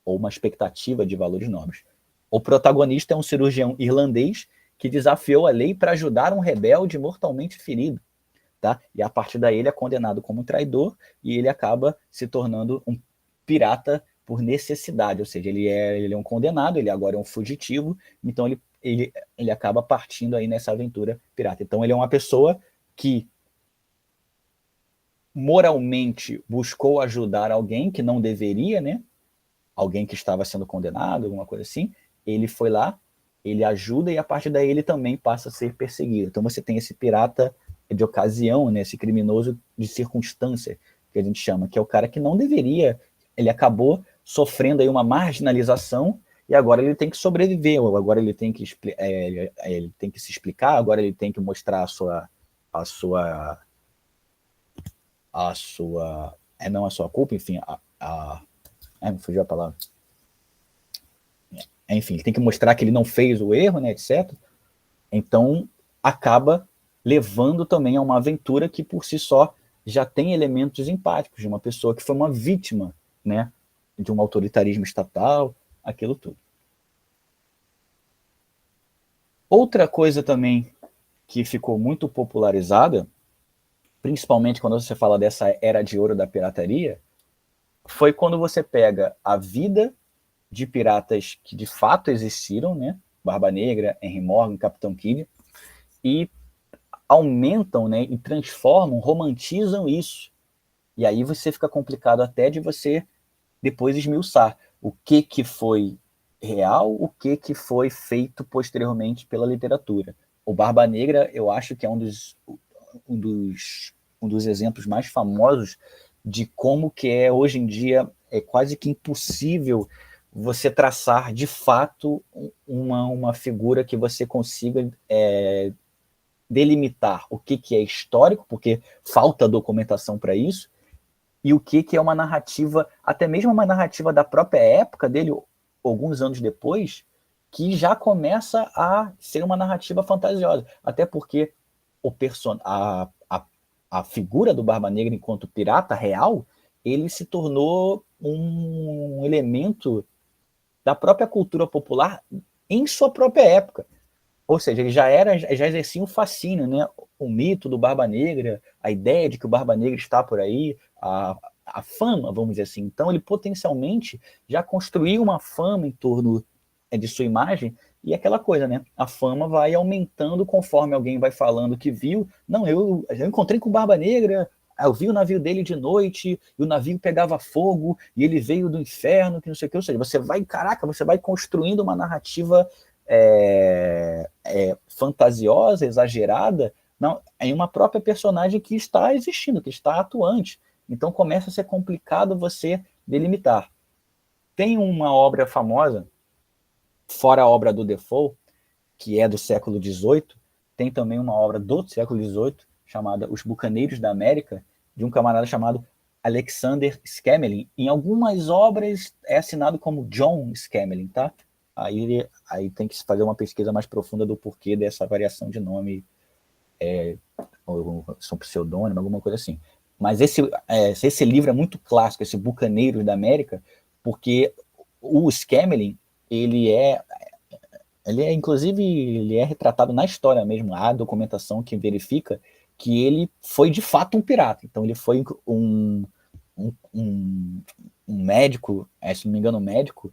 Speaker 1: ou uma expectativa de valores nobres. O protagonista é um cirurgião irlandês que desafiou a lei para ajudar um rebelde mortalmente ferido, tá? E a partir daí ele é condenado como traidor e ele acaba se tornando um pirata por necessidade, ou seja, ele é um condenado, ele agora é um fugitivo, então ele acaba partindo aí nessa aventura pirata. Então ele é uma pessoa que moralmente buscou ajudar alguém que não deveria, né? Alguém que estava sendo condenado, alguma coisa assim. Ele foi lá, ele ajuda e a partir daí ele também passa a ser perseguido. Então você tem esse pirata de ocasião, né? Esse criminoso de circunstância, que a gente chama, que é o cara que não deveria, ele acabou sofrendo aí uma marginalização e agora ele tem que sobreviver, agora ele tem que, ele tem que se explicar, agora ele tem que mostrar não a sua culpa, enfim, me fugiu a palavra. Enfim, ele tem que mostrar que ele não fez o erro, né, etc. Então, acaba levando também a uma aventura que, por si só, já tem elementos empáticos de uma pessoa que foi uma vítima, né, de um autoritarismo estatal, aquilo tudo. Outra coisa também que ficou muito popularizada, principalmente quando você fala dessa era de ouro da pirataria, foi quando você pega a vida de piratas que de fato existiram, né? Barba Negra, Henry Morgan, Capitão Kidd, e aumentam, né, e transformam, romantizam isso. E aí você fica complicado até de você depois esmiuçar o que foi real, o que foi feito posteriormente pela literatura. O Barba Negra, eu acho que é um dos exemplos mais famosos de como que hoje em dia é quase que impossível você traçar de fato uma figura que você consiga delimitar o que é histórico, porque falta documentação para isso, e o que é uma narrativa, até mesmo uma narrativa da própria época dele, alguns anos depois, que já começa a ser uma narrativa fantasiosa. Até porque a figura do Barba Negra enquanto pirata real, ele se tornou um elemento da própria cultura popular em sua própria época. Ou seja, ele já exercia um fascínio, né? O mito do Barba Negra, a ideia de que o Barba Negra está por aí, a fama, vamos dizer assim. Então, ele potencialmente já construiu uma fama em torno de sua imagem, e aquela coisa, né? A fama vai aumentando conforme alguém vai falando que viu. Não, eu encontrei com o Barba Negra, eu vi o navio dele de noite, e o navio pegava fogo, e ele veio do inferno, que não sei o que. Ou seja, você vai construindo uma narrativa fantasiosa, exagerada, em uma própria personagem que está existindo, que está atuante. Então começa a ser complicado você delimitar. Tem uma obra famosa, fora a obra do Defoe, que é do século XVIII, tem também uma obra do século XVIII, chamada Os Bucaneiros da América, de um camarada chamado Alexander Scamelin. Em algumas obras é assinado como John Scamelin, tá? Aí tem que fazer uma pesquisa mais profunda do porquê dessa variação de nome, são pseudônimo, alguma coisa assim. Mas esse livro é muito clássico, esse Bucaneiros da América, porque o Scamelin, inclusive, ele é retratado na história mesmo, há documentação que verifica que ele foi de fato um pirata. Então ele foi um um médico, se não me engano, um médico,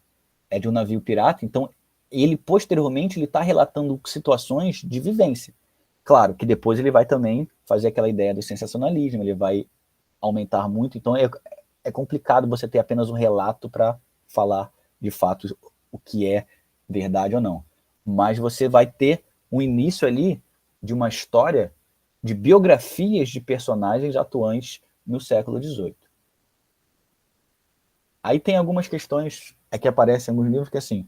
Speaker 1: de um navio pirata, então ele posteriormente ele está relatando situações de vivência. Claro que depois ele vai também fazer aquela ideia do sensacionalismo, ele vai aumentar muito, então é complicado você ter apenas um relato para falar de fato o que é verdade ou não. Mas você vai ter um início ali de uma história de biografias de personagens atuantes no século XVIII. Aí tem algumas questões que aparecem em alguns livros que assim,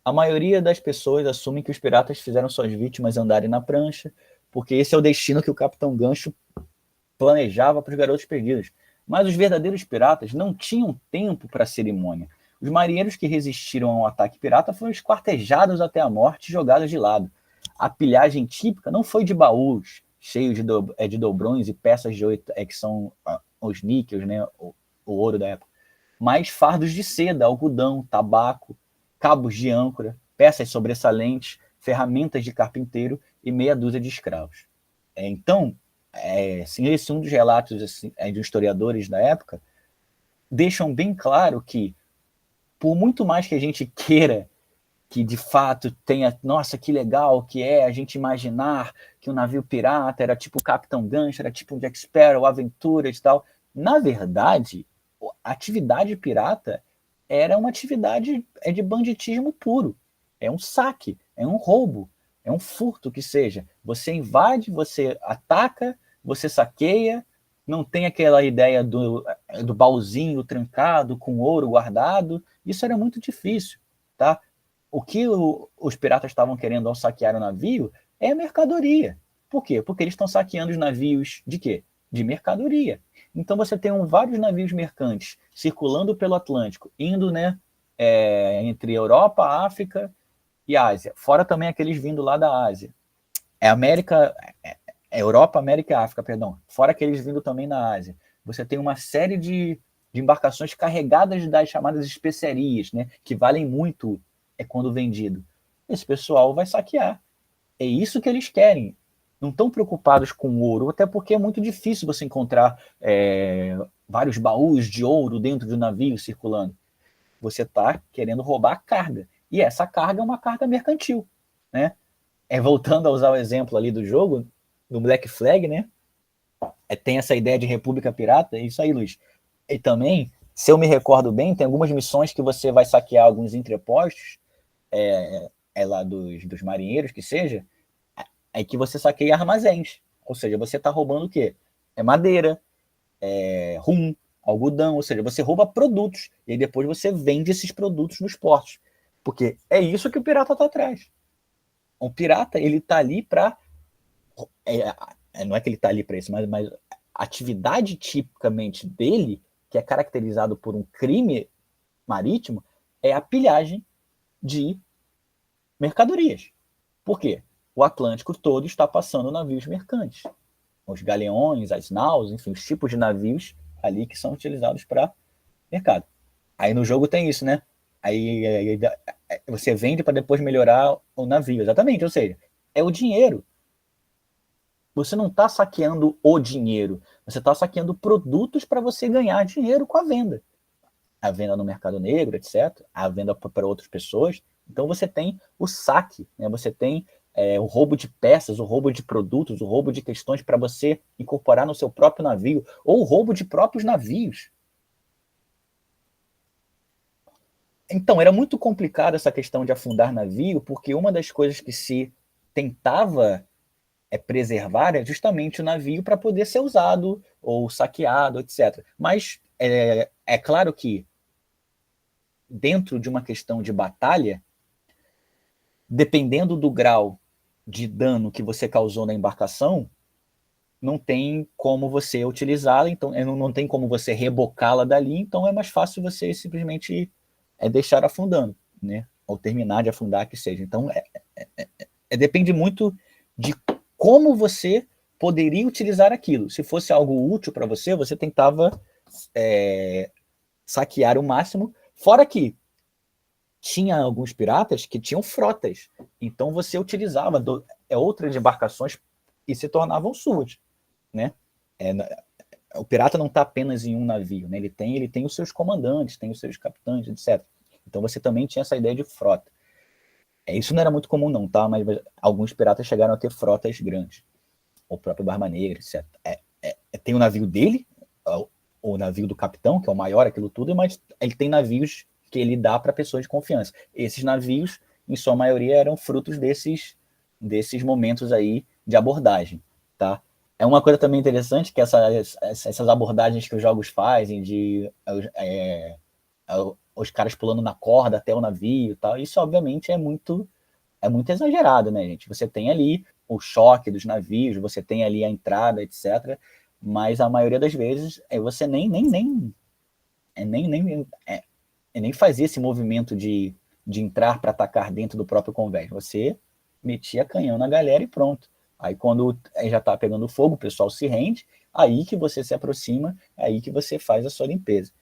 Speaker 1: a maioria das pessoas assume que os piratas fizeram suas vítimas andarem na prancha, porque esse é o destino que o Capitão Gancho planejava para os garotos perdidos. Mas os verdadeiros piratas não tinham tempo para a cerimônia. Os marinheiros que resistiram ao ataque pirata foram esquartejados até a morte e jogados de lado. A pilhagem típica não foi de baús cheios de dobrões e peças de oito, que são os níqueis, né, o ouro da época, mas fardos de seda, algodão, tabaco, cabos de âncora, peças sobressalentes, ferramentas de carpinteiro e meia dúzia de escravos. Então, assim, esse é um dos relatos assim, de historiadores da época, deixam bem claro que, por muito mais que a gente queira que de fato tenha, nossa, que legal que é a gente imaginar que o navio pirata era tipo o Capitão Gancho, era tipo um Jack Sparrow, aventuras e tal, na verdade, a atividade pirata era uma atividade de banditismo puro, é um saque, é um roubo, é um furto que seja, você invade, você ataca, você saqueia, não tem aquela ideia do baúzinho trancado com ouro guardado, isso era muito difícil, tá? O que os piratas estavam querendo ao saquear o navio é mercadoria. Por quê? Porque eles estão saqueando os navios de quê? De mercadoria. Então você tem vários navios mercantes circulando pelo Atlântico, indo, né, entre Europa, África e Ásia. Fora também aqueles vindo lá da Ásia. Europa, América e África, perdão. Fora aqueles vindo também na Ásia. Você tem uma série de embarcações carregadas das chamadas especiarias, né, que valem muito quando vendido. Esse pessoal vai saquear. É isso que eles querem. Não estão preocupados com ouro, até porque é muito difícil você encontrar vários baús de ouro dentro do navio circulando. Você está querendo roubar a carga. E essa carga é uma carga mercantil, né? Voltando a usar o exemplo ali do jogo, do Black Flag, né? Tem essa ideia de república pirata, é isso aí, Luiz. E também, se eu me recordo bem, tem algumas missões que você vai saquear alguns entrepostos, lá dos marinheiros, que seja, que você saqueia armazéns. Ou seja, você está roubando o quê? Madeira, rum, algodão, ou seja, você rouba produtos, e aí depois você vende esses produtos nos portos. Porque é isso que o pirata está atrás. O pirata, ele está ali para... não é que ele está ali para isso, mas a atividade tipicamente dele, que é caracterizado por um crime marítimo, é a pilhagem de mercadorias. Por quê? O Atlântico todo está passando navios mercantes. Os galeões, as naus, enfim, os tipos de navios ali que são utilizados para mercado. Aí no jogo tem isso, né? Aí você vende para depois melhorar o navio. Exatamente, ou seja, é o dinheiro. Você não está saqueando o dinheiro, você está saqueando produtos para você ganhar dinheiro com a venda. A venda no mercado negro, etc. A venda para outras pessoas. Então você tem o saque, né? Você tem o roubo de peças, o roubo de produtos, o roubo de questões para você incorporar no seu próprio navio, ou o roubo de próprios navios. Então, era muito complicado essa questão de afundar navio, porque uma das coisas que se tentava preservar é justamente o navio para poder ser usado ou saqueado, etc. Mas é claro que dentro de uma questão de batalha, dependendo do grau de dano que você causou na embarcação, não tem como você utilizá-la, então não tem como você rebocá-la dali, então é mais fácil você simplesmente deixar afundando, né? Ou terminar de afundar, que seja. Então, depende muito de como você poderia utilizar aquilo. Se fosse algo útil para você, você tentava saquear o máximo, fora que tinha alguns piratas que tinham frotas, então você utilizava outras embarcações e se tornavam suas, né? o pirata não está apenas em um navio, né? Ele tem os seus comandantes, tem os seus capitães, etc. Então você também tinha essa ideia de frota. Isso não era muito comum não, tá? Mas alguns piratas chegaram a ter frotas grandes. O próprio Barba Negra, etc. Tem o navio dele, o navio do capitão, que é o maior, aquilo tudo, mas ele tem navios que ele dá para pessoas de confiança. Esses navios, em sua maioria, eram frutos desses momentos aí de abordagem, tá? É uma coisa também interessante que essas abordagens que os jogos fazem de os caras pulando na corda até o navio e tal, isso obviamente é muito exagerado, né, gente? Você tem ali o choque dos navios, você tem ali a entrada, etc. Mas a maioria das vezes você nem fazia esse movimento de entrar para atacar dentro do próprio convés. Você metia canhão na galera e pronto. Aí quando já está pegando fogo, o pessoal se rende, aí que você se aproxima, aí que você faz a sua limpeza.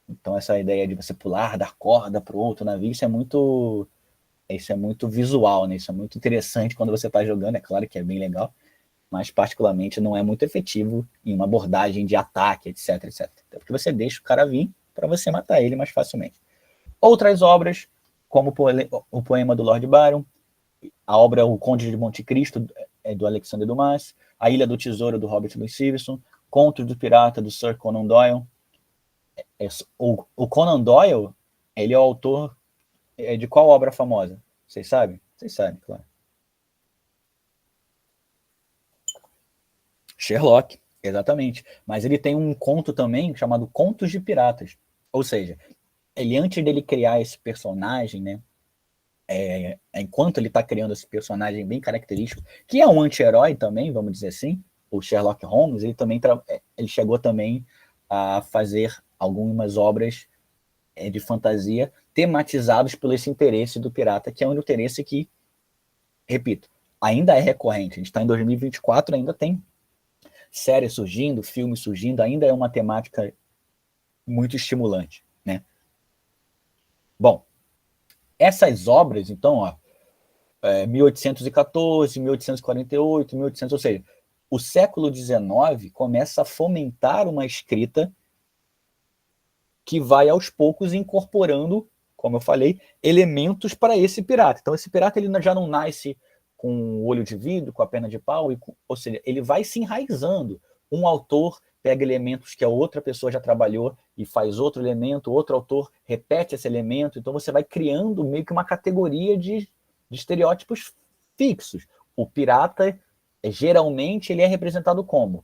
Speaker 1: Então essa ideia de você pular, dar corda para o outro navio, isso é muito visual, né? Isso é muito interessante quando você está jogando, é claro que é bem legal, mas particularmente não é muito efetivo em uma abordagem de ataque, etc, etc. Até porque você deixa o cara vir para você matar ele mais facilmente. Outras obras, como o poema do Lord Byron, a obra O Conde de Monte Cristo, do Alexandre Dumas, A Ilha do Tesouro, do Robert Louis Stevenson, Contos do Pirata, do Sir Conan Doyle. O Conan Doyle, ele é o autor de qual obra famosa? Vocês sabem? Vocês sabem, claro. Sherlock, exatamente. Mas ele tem um conto também chamado Contos de Piratas. Ou seja, ele antes dele criar esse personagem, né? Enquanto ele está criando esse personagem bem característico, que é um anti-herói também, vamos dizer assim, o Sherlock Holmes, ele também ele chegou também a fazer algumas obras de fantasia tematizados pelo esse interesse do pirata, que é um interesse que, repito, ainda é recorrente. A gente está em 2024, ainda tem séries surgindo, filmes surgindo, ainda é uma temática muito estimulante, né? Bom, essas obras, então, 1814, 1848, 1800, ou seja, o século XIX começa a fomentar uma escrita que vai aos poucos incorporando, como eu falei, elementos para esse pirata. Então esse pirata ele já não nasce com o olho de vidro, com a perna de pau, ou seja, ele vai se enraizando. Um autor pega elementos que a outra pessoa já trabalhou e faz outro elemento, outro autor repete esse elemento, então você vai criando meio que uma categoria de estereótipos fixos. O pirata, geralmente, ele é representado como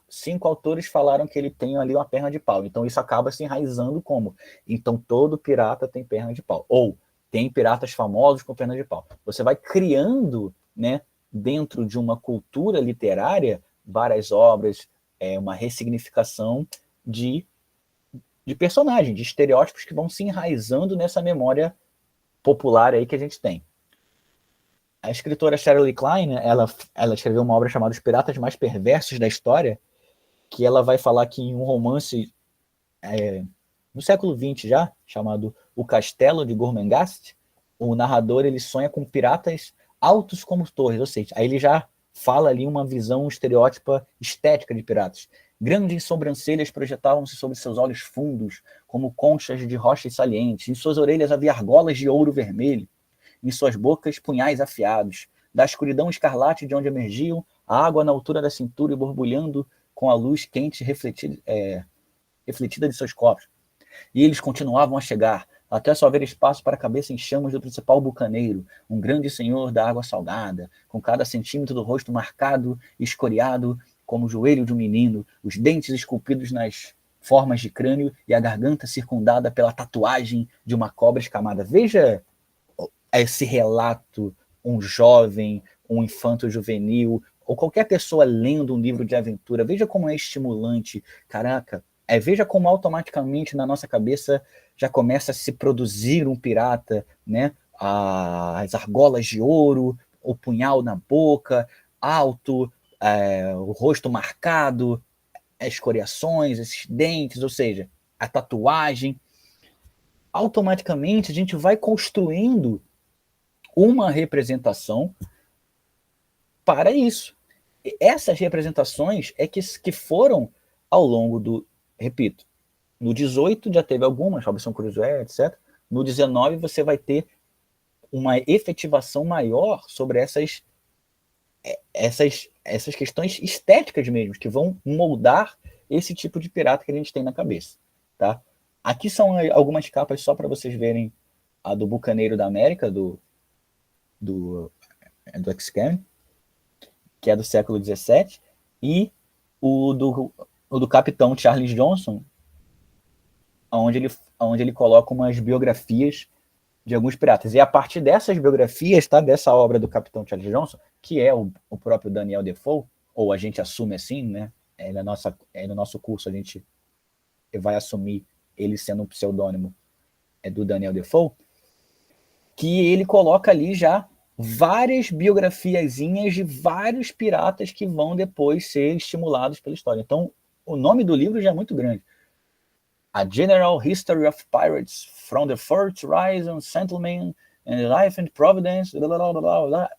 Speaker 1: 5 autores falaram que ele tem ali uma perna de pau. Então isso acaba se enraizando como? Então todo pirata tem perna de pau. Ou tem piratas famosos com perna de pau. Você vai criando, né, dentro de uma cultura literária, várias obras, uma ressignificação de personagens, de estereótipos que vão se enraizando nessa memória popular aí que a gente tem. A escritora Shirley Klein, ela escreveu uma obra chamada Os Piratas Mais Perversos da História, que ela vai falar que em um romance no século XX já, chamado O Castelo de Gormenghast, o narrador ele sonha com piratas altos como torres, ou seja, aí ele já fala ali uma visão estereótipa estética de piratas. Grandes sobrancelhas projetavam-se sobre seus olhos fundos, como conchas de rochas salientes. Em suas orelhas havia argolas de ouro vermelho. Em suas bocas, punhais afiados. Da escuridão escarlate de onde emergiam, a água na altura da cintura e borbulhando com a luz quente refletida de seus corpos. E eles continuavam a chegar, até só haver espaço para a cabeça em chamas do principal bucaneiro, um grande senhor da água salgada, com cada centímetro do rosto marcado e escoriado como o joelho de um menino, os dentes esculpidos nas formas de crânio e a garganta circundada pela tatuagem de uma cobra escamada. Veja esse relato, um jovem, um infanto juvenil, ou qualquer pessoa lendo um livro de aventura, veja como é estimulante. Caraca, veja como automaticamente na nossa cabeça já começa a se produzir um pirata, né? As argolas de ouro, o punhal na boca, alto, o rosto marcado, as escoriações, esses dentes, ou seja, a tatuagem. Automaticamente a gente vai construindo uma representação para isso. essas representações é que foram ao longo do, repito, no 18 já teve algumas, Robinson Crusoe, etc. No 19 você vai ter uma efetivação maior sobre essas questões estéticas mesmo, que vão moldar esse tipo de pirata que a gente tem na cabeça, tá? Aqui são algumas capas só para vocês verem a do Bucaneiro da América, do X-Can, que é do século XVII, e o do Capitão Charles Johnson, onde ele coloca umas biografias de alguns piratas. E a partir dessas biografias, tá, dessa obra do Capitão Charles Johnson, que é o próprio Daniel Defoe, ou a gente assume assim, né? No nosso curso a gente vai assumir ele sendo um pseudônimo do Daniel Defoe, que ele coloca ali já várias biografiazinhas de vários piratas que vão depois ser estimulados pela história. Então, o nome do livro já é muito grande. A General History of Pirates, from the First Rise and Settlement, and Life and Providence, blá, blá, blá, blá, blá.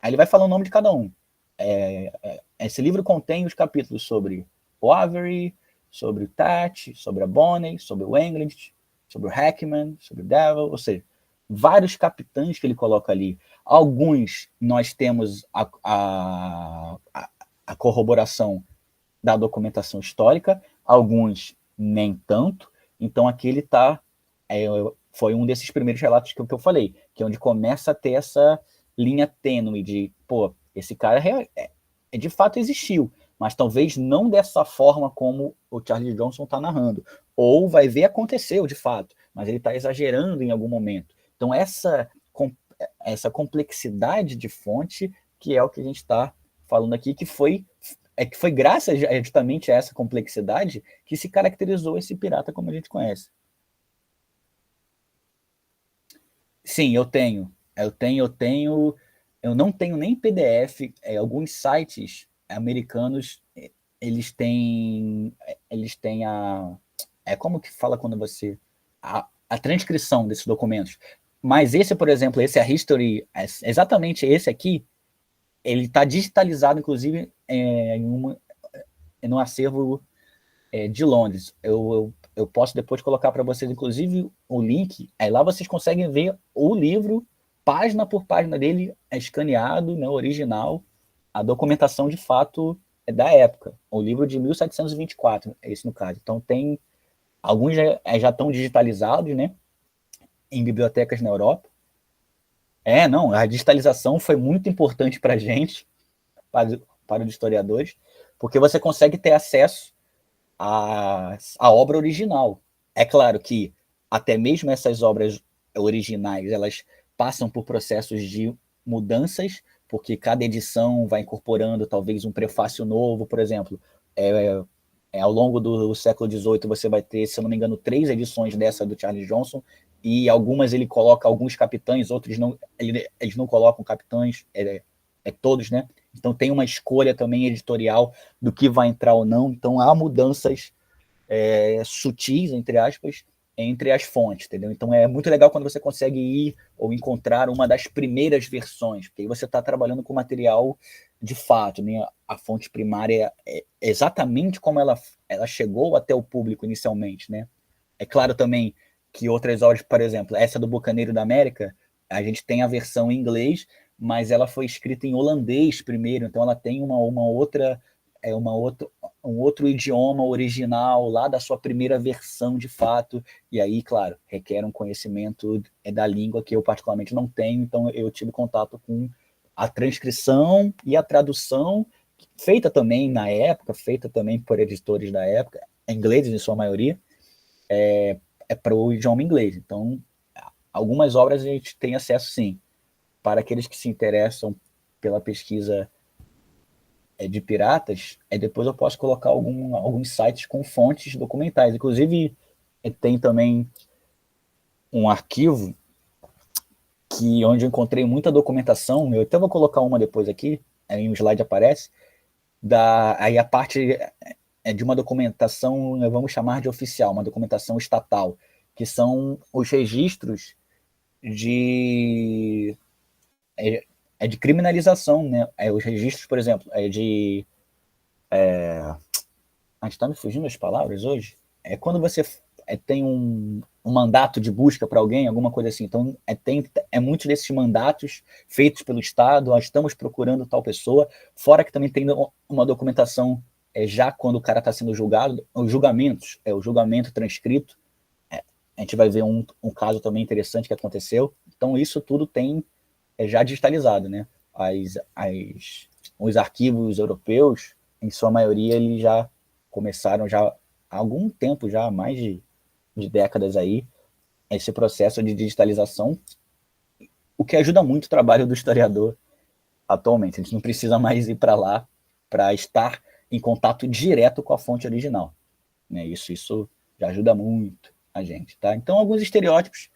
Speaker 1: Aí ele vai falando o nome de cada um. Esse livro contém os capítulos sobre o Avery, sobre o Tat, sobre a Bonnet, sobre o England, sobre o Hackman, sobre o Devil, ou seja, vários capitães que ele coloca ali. Alguns nós temos a corroboração da documentação histórica, alguns nem tanto. Então aqui ele está, foi um desses primeiros relatos que eu falei, que é onde começa a ter essa linha tênue de, pô, esse cara de fato existiu, mas talvez não dessa forma como o Charles Johnson está narrando, ou vai ver aconteceu de fato, mas ele está exagerando em algum momento. Então essa complexidade de fonte que é o que a gente está falando aqui, que foi graças justamente a essa complexidade que se caracterizou esse pirata como a gente conhece. Sim, eu tenho. Eu não tenho nem PDF. Alguns sites americanos, eles têm como que fala quando você a transcrição desses documentos. Mas esse, por exemplo, esse a History, exatamente esse aqui, ele está digitalizado, inclusive, no acervo de Londres. Eu posso depois colocar para vocês, inclusive, o link. Aí lá vocês conseguem ver o livro, página por página dele, escaneado, né, original, a documentação de fato da época. O livro de 1724, esse no caso. Então tem alguns já estão digitalizados, né, em bibliotecas na Europa. Não, a digitalização foi muito importante para a gente, para os historiadores, porque você consegue ter acesso à obra original. É claro que até mesmo essas obras originais, elas passam por processos de mudanças, porque cada edição vai incorporando talvez um prefácio novo, por exemplo. Ao longo do século XVIII você vai ter, se eu não me engano, 3 edições dessa do Charles Johnson, e algumas ele coloca alguns capitães, outros não, eles não colocam capitães, todos, né? Então tem uma escolha também editorial do que vai entrar ou não. Então há mudanças sutis, entre aspas, entre as fontes, entendeu? Então é muito legal quando você consegue ir ou encontrar uma das primeiras versões, porque aí você está trabalhando com material de fato, né? A fonte primária é exatamente como ela chegou até o público inicialmente, né? É claro também que outras obras, por exemplo, essa do Bucaneiro da América, a gente tem a versão em inglês, mas ela foi escrita em holandês primeiro, então ela tem um outro idioma original lá da sua primeira versão de fato, e aí, claro, requer um conhecimento da língua que eu particularmente não tenho, então eu tive contato com a transcrição e a tradução, feita também na época, feita também por editores da época, ingleses em sua maioria, para o idioma inglês. Então, algumas obras a gente tem acesso sim. Para aqueles que se interessam pela pesquisa de piratas, depois eu posso colocar alguns sites com fontes documentais. Inclusive, tem também um arquivo onde eu encontrei muita documentação. Eu até vou colocar uma depois aqui, aí o slide aparece. Aí a parte de uma documentação, vamos chamar de oficial, uma documentação estatal, que são os registros de criminalização, né? Os registros, por exemplo, a gente está me fugindo das palavras hoje. É quando você tem um mandato de busca para alguém, alguma coisa assim. Então, muitos desses mandatos feitos pelo Estado, nós estamos procurando tal pessoa, fora que também tem uma documentação já quando o cara está sendo julgado, os julgamentos, o julgamento transcrito. A gente vai ver um caso também interessante que aconteceu. Então, isso tudo tem já digitalizado, né? Os arquivos europeus, em sua maioria, eles já começaram já há algum tempo, já há mais de décadas aí, esse processo de digitalização, o que ajuda muito o trabalho do historiador atualmente. A gente não precisa mais ir para lá para estar em contato direto com a fonte original, né? Isso já ajuda muito a gente, tá? Então, alguns estereótipos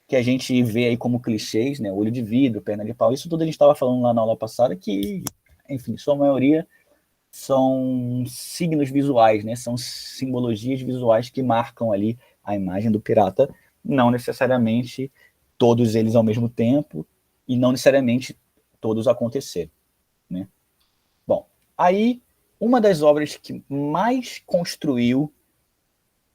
Speaker 1: que a gente vê aí como clichês, né? Olho de vidro, perna de pau, isso tudo a gente estava falando lá na aula passada, que, enfim, sua maioria são signos visuais, né? São simbologias visuais que marcam ali a imagem do pirata, não necessariamente todos eles ao mesmo tempo e não necessariamente todos acontecerem, né? Bom, aí uma das obras que mais construiu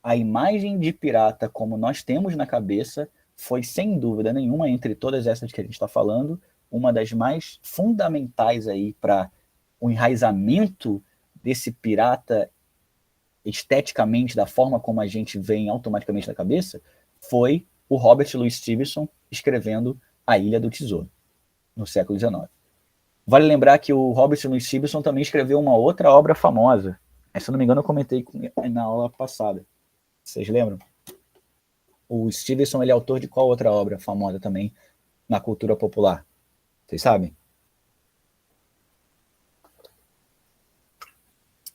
Speaker 1: a imagem de pirata como nós temos na cabeça foi, sem dúvida nenhuma, entre todas essas que a gente está falando, uma das mais fundamentais aí para o enraizamento desse pirata esteticamente, da forma como a gente vem automaticamente na cabeça, foi o Robert Louis Stevenson escrevendo A Ilha do Tesouro, no século XIX. Vale lembrar que o Robert Louis Stevenson também escreveu uma outra obra famosa. Se eu não me engano, eu comentei na aula passada. Vocês lembram? O Stevenson, ele é autor de qual outra obra famosa também na cultura popular? Vocês sabem?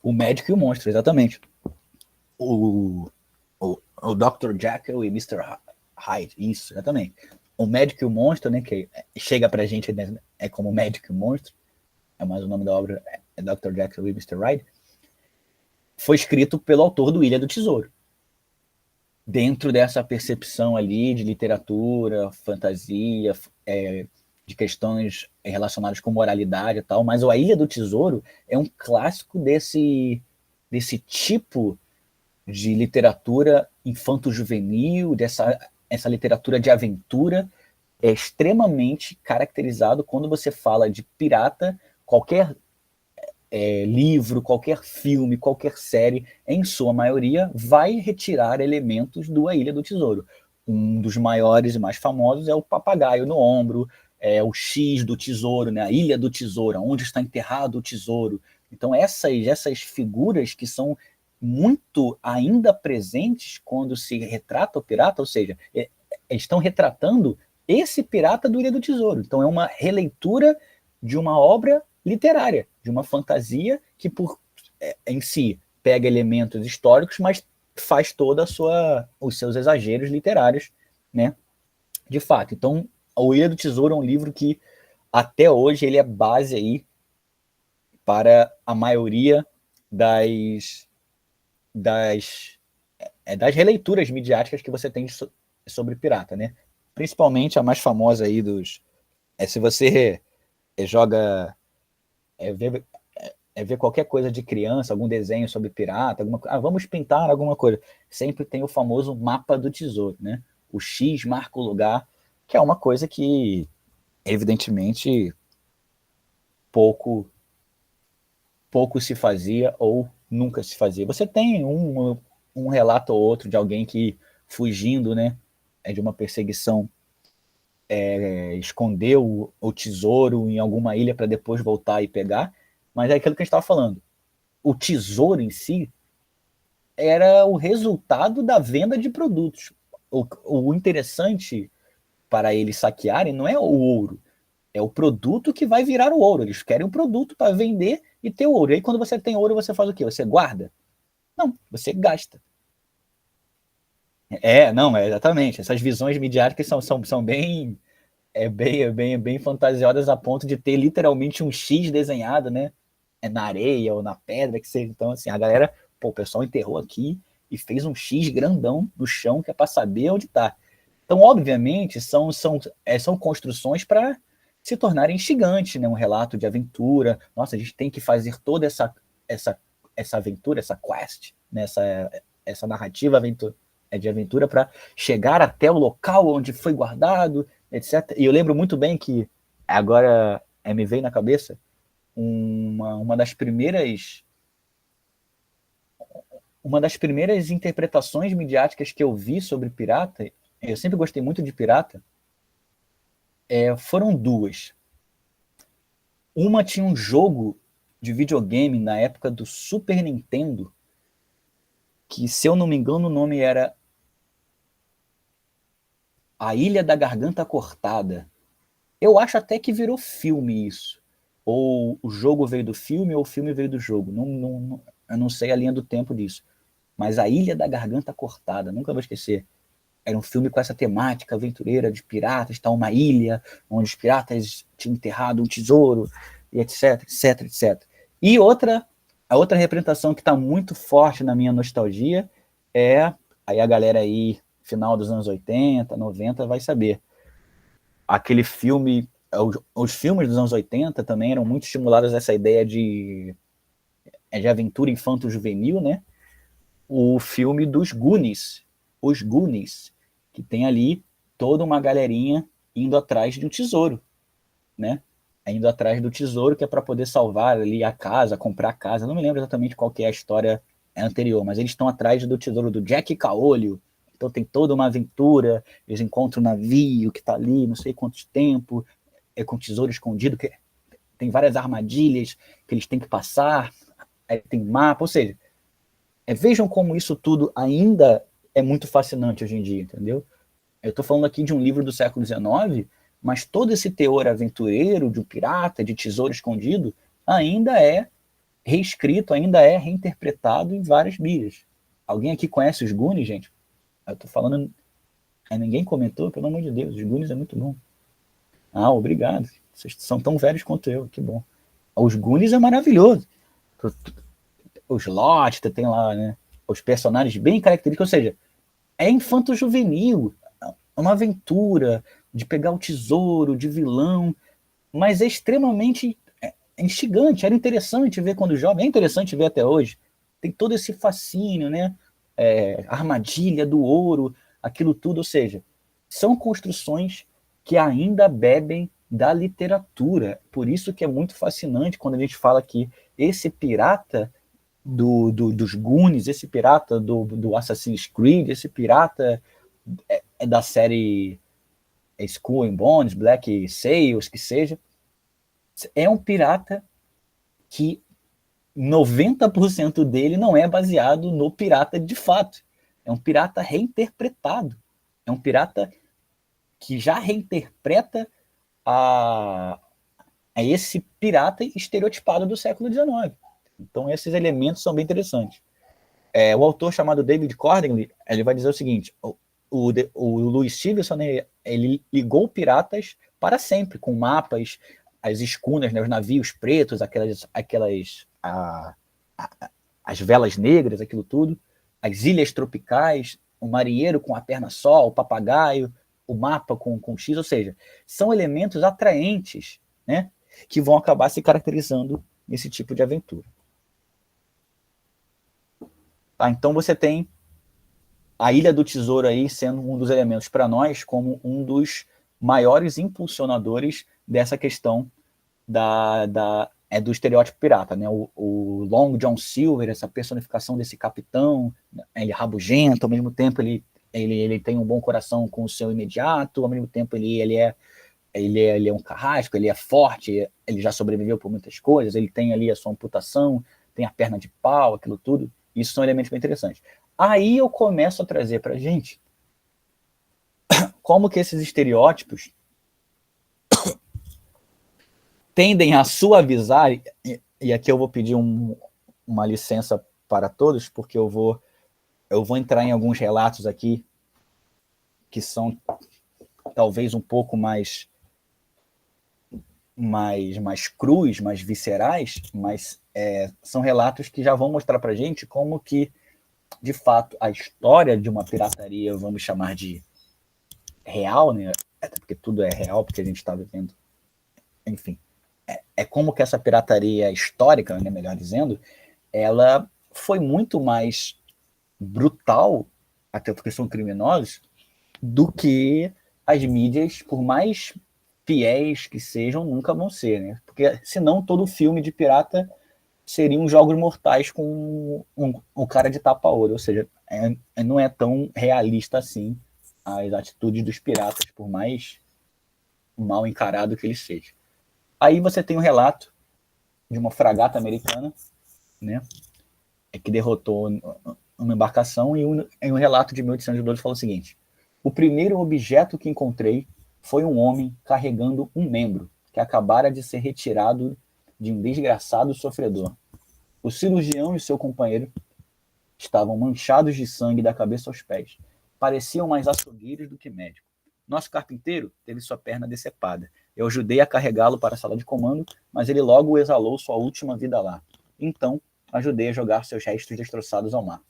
Speaker 1: O Médico e o Monstro, exatamente. O Dr. Jekyll e Mr. Hyde, isso, exatamente. O Médico e o Monstro, né, que chega pra gente, né, como Médico e o Monstro, mas o nome da obra é Dr. Jekyll e Mr. Hyde, foi escrito pelo autor do Ilha do Tesouro. Dentro dessa percepção ali de literatura, fantasia, de questões relacionadas com moralidade e tal, mas a Ilha do Tesouro é um clássico desse tipo de literatura infanto-juvenil, essa literatura de aventura, é extremamente caracterizado quando você fala de pirata, qualquer livro, qualquer filme, qualquer série, em sua maioria, vai retirar elementos da Ilha do Tesouro. Um dos maiores e mais famosos é o papagaio no ombro, o X do tesouro, né? A Ilha do Tesouro, onde está enterrado o tesouro. Então, essas figuras que são muito ainda presentes quando se retrata o pirata, ou seja, estão retratando esse pirata do Ilha do Tesouro. Então, é uma releitura de uma obra literária, de uma fantasia que em si pega elementos históricos, mas faz toda os seus exageros literários, né? De fato. Então, O Ilha do Tesouro é um livro que até hoje ele é base aí para a maioria das releituras midiáticas que você tem sobre pirata, né? Principalmente a mais famosa aí se você joga ver qualquer coisa de criança, algum desenho sobre pirata, vamos pintar alguma coisa. Sempre tem o famoso mapa do tesouro, né? O X marca o lugar, que é uma coisa que, evidentemente, pouco se fazia ou nunca se fazia. Você tem um relato ou outro de alguém que, fugindo, né, de uma perseguição, escondeu o tesouro em alguma ilha para depois voltar e pegar, mas é aquilo que a gente estava falando. O tesouro em si era o resultado da venda de produtos. O interessante para eles saquearem não é o ouro, é o produto que vai virar o ouro. Eles querem um produto para vender e ter o ouro. E aí, quando você tem ouro, você faz o quê? Você guarda? Não, você gasta. Não, exatamente. Essas visões midiáticas são bem fantasiosas a ponto de ter literalmente um X desenhado, né? Na areia ou na pedra, que seja. Então, assim, a galera, o pessoal enterrou aqui e fez um X grandão no chão, que é para saber onde está. Então, obviamente, são construções para se tornarem instigantes, né? Um relato de aventura. Nossa, a gente tem que fazer toda essa aventura, essa quest, né? Essa narrativa de aventura para chegar até o local onde foi guardado, etc. E eu lembro muito bem que agora me veio na cabeça uma das primeiras interpretações midiáticas que eu vi sobre pirata. Eu sempre gostei muito de pirata. Foram duas. Uma tinha um jogo de videogame na época do Super Nintendo, que, se eu não me engano, o nome era A Ilha da Garganta Cortada. Eu acho até que virou filme isso. Ou o jogo veio do filme, ou o filme veio do jogo. Eu não sei a linha do tempo disso. Mas A Ilha da Garganta Cortada, nunca vou esquecer. Era um filme com essa temática aventureira de piratas, tá uma ilha onde os piratas tinham enterrado um tesouro, e etc, etc, etc. E a outra representação que está muito forte na minha nostalgia aí a galera aí, final dos anos 80, 90, vai saber. Aquele filme, os filmes dos anos 80 também eram muito estimulados a essa ideia de aventura infanto-juvenil, né? O filme dos Goonies, os Goonies, que tem ali toda uma galerinha indo atrás de um tesouro, né? Indo atrás do tesouro, que é para poder salvar ali a casa, comprar a casa. Não me lembro exatamente qual que é a história anterior, mas eles estão atrás do tesouro do Jack Caolho. Então tem toda uma aventura, eles encontram um navio que está ali, não sei quanto tempo, com tesouro escondido, que tem várias armadilhas que eles têm que passar, aí tem mapa, ou seja, vejam como isso tudo ainda é muito fascinante hoje em dia, entendeu? Eu estou falando aqui de um livro do século XIX, mas todo esse teor aventureiro, de um pirata, de tesouro escondido, ainda é reescrito, ainda é reinterpretado em várias mídias. Alguém aqui conhece os Goonies, gente? Eu estou falando... Ninguém comentou? Pelo amor de Deus, os Goonies é muito bom. Ah, obrigado. Vocês são tão velhos quanto eu, que bom. Os Goonies é maravilhoso. Os Lot, tem lá, né? Os personagens bem característicos, ou seja, é infanto-juvenil, é uma aventura de pegar o tesouro, de vilão, mas é extremamente instigante. Era interessante ver quando jovem, é interessante ver até hoje. Tem todo esse fascínio, né? Armadilha do ouro, aquilo tudo, ou seja, são construções que ainda bebem da literatura. Por isso que é muito fascinante quando a gente fala que esse pirata dos Goonies, esse pirata do Assassin's Creed, esse pirata da série Skull and Bones, Black Sails, que seja, é um pirata que 90% dele não é baseado no pirata de fato. É um pirata reinterpretado. É um pirata que já reinterpreta a esse pirata estereotipado do século XIX. Então, esses elementos são bem interessantes. O autor chamado David Cordingly, ele vai dizer o seguinte: o Louis Stevenson, né, ele ligou piratas para sempre, com mapas, as escunas, né, os navios pretos, as velas negras, aquilo tudo, as ilhas tropicais, o marinheiro com a perna só, o papagaio, o mapa com X, ou seja, são elementos atraentes, né, que vão acabar se caracterizando nesse tipo de aventura. Tá, então você tem a Ilha do Tesouro aí sendo um dos elementos para nós como um dos maiores impulsionadores dessa questão do estereótipo pirata, né? O Long John Silver, essa personificação desse capitão, ele rabugento, ao mesmo tempo ele tem um bom coração com o seu imediato, ao mesmo tempo ele é um carrasco, ele é forte, ele já sobreviveu por muitas coisas, ele tem ali a sua amputação, tem a perna de pau, aquilo tudo. Isso são elementos bem interessantes. Aí eu começo a trazer para a gente como que esses estereótipos tendem a suavizar, e aqui eu vou pedir uma licença para todos, porque eu vou entrar em alguns relatos aqui que são talvez um pouco mais crus, mais viscerais, mas são relatos que já vão mostrar para a gente como que, de fato, a história de uma pirataria, vamos chamar de real, né? Até porque tudo é real, porque a gente está vivendo enfim, é como que essa pirataria histórica, né, melhor dizendo, ela foi muito mais brutal, até porque são criminosos, do que as mídias, por mais fiéis que sejam, nunca vão ser, né? Porque senão todo filme de pirata seriam jogos mortais com um cara de tapa-olho, ou seja, não é tão realista assim as atitudes dos piratas, por mais mal encarado que ele seja. Aí você tem um relato de uma fragata americana, né, que derrotou uma embarcação, e um relato de 1812 fala o seguinte: o primeiro objeto que encontrei foi um homem carregando um membro que acabara de ser retirado de um desgraçado sofredor. O cirurgião e seu companheiro estavam manchados de sangue da cabeça aos pés. Pareciam mais açougueiros do que médicos. Nosso carpinteiro teve sua perna decepada. Eu ajudei a carregá-lo para a sala de comando, mas ele logo exalou sua última vida lá. Então, ajudei a jogar seus restos destroçados ao mar.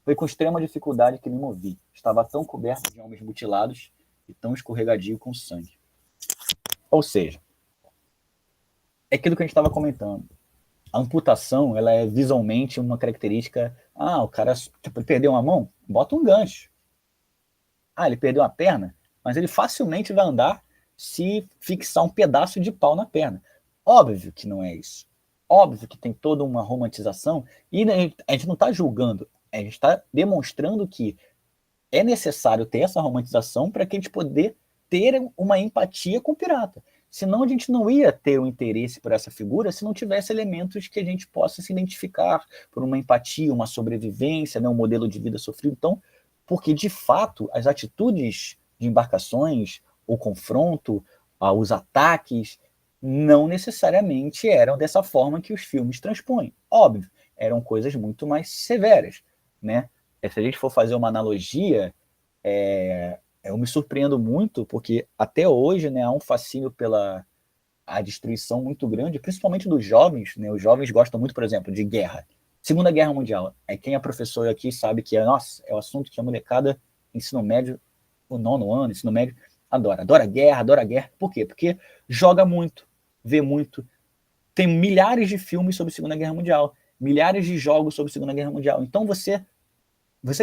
Speaker 1: Foi com extrema dificuldade que me movi. Estava tão coberto de homens mutilados e tão escorregadio com sangue. Ou seja, é aquilo que a gente estava comentando. A amputação, ela é visualmente uma característica. O cara tipo, perdeu uma mão, bota um gancho. Ele perdeu uma perna, mas ele facilmente vai andar se fixar um pedaço de pau na perna. Óbvio que não é isso. Óbvio que tem toda uma romantização, e a gente não está julgando, a gente está demonstrando que é necessário ter essa romantização para que a gente poder ter uma empatia com o pirata. Senão a gente não ia ter um interesse por essa figura se não tivesse elementos que a gente possa se identificar por uma empatia, uma sobrevivência, né, um modelo de vida sofrido. Então, porque de fato as atitudes de embarcações, o confronto, os ataques, não necessariamente eram dessa forma que os filmes transpõem. Óbvio, eram coisas muito mais severas, né? Se a gente for fazer uma analogia, eu me surpreendo muito, porque até hoje, né, há um fascínio pela a destruição muito grande, principalmente dos jovens, né? Os jovens gostam muito, por exemplo, de guerra. Segunda Guerra Mundial. Quem é professor aqui sabe que é o assunto que a molecada, ensino médio, o 9º ano, ensino médio, adora. Adora guerra, adora guerra. Por quê? Porque joga muito, vê muito. Tem milhares de filmes sobre Segunda Guerra Mundial, milhares de jogos sobre Segunda Guerra Mundial. Então você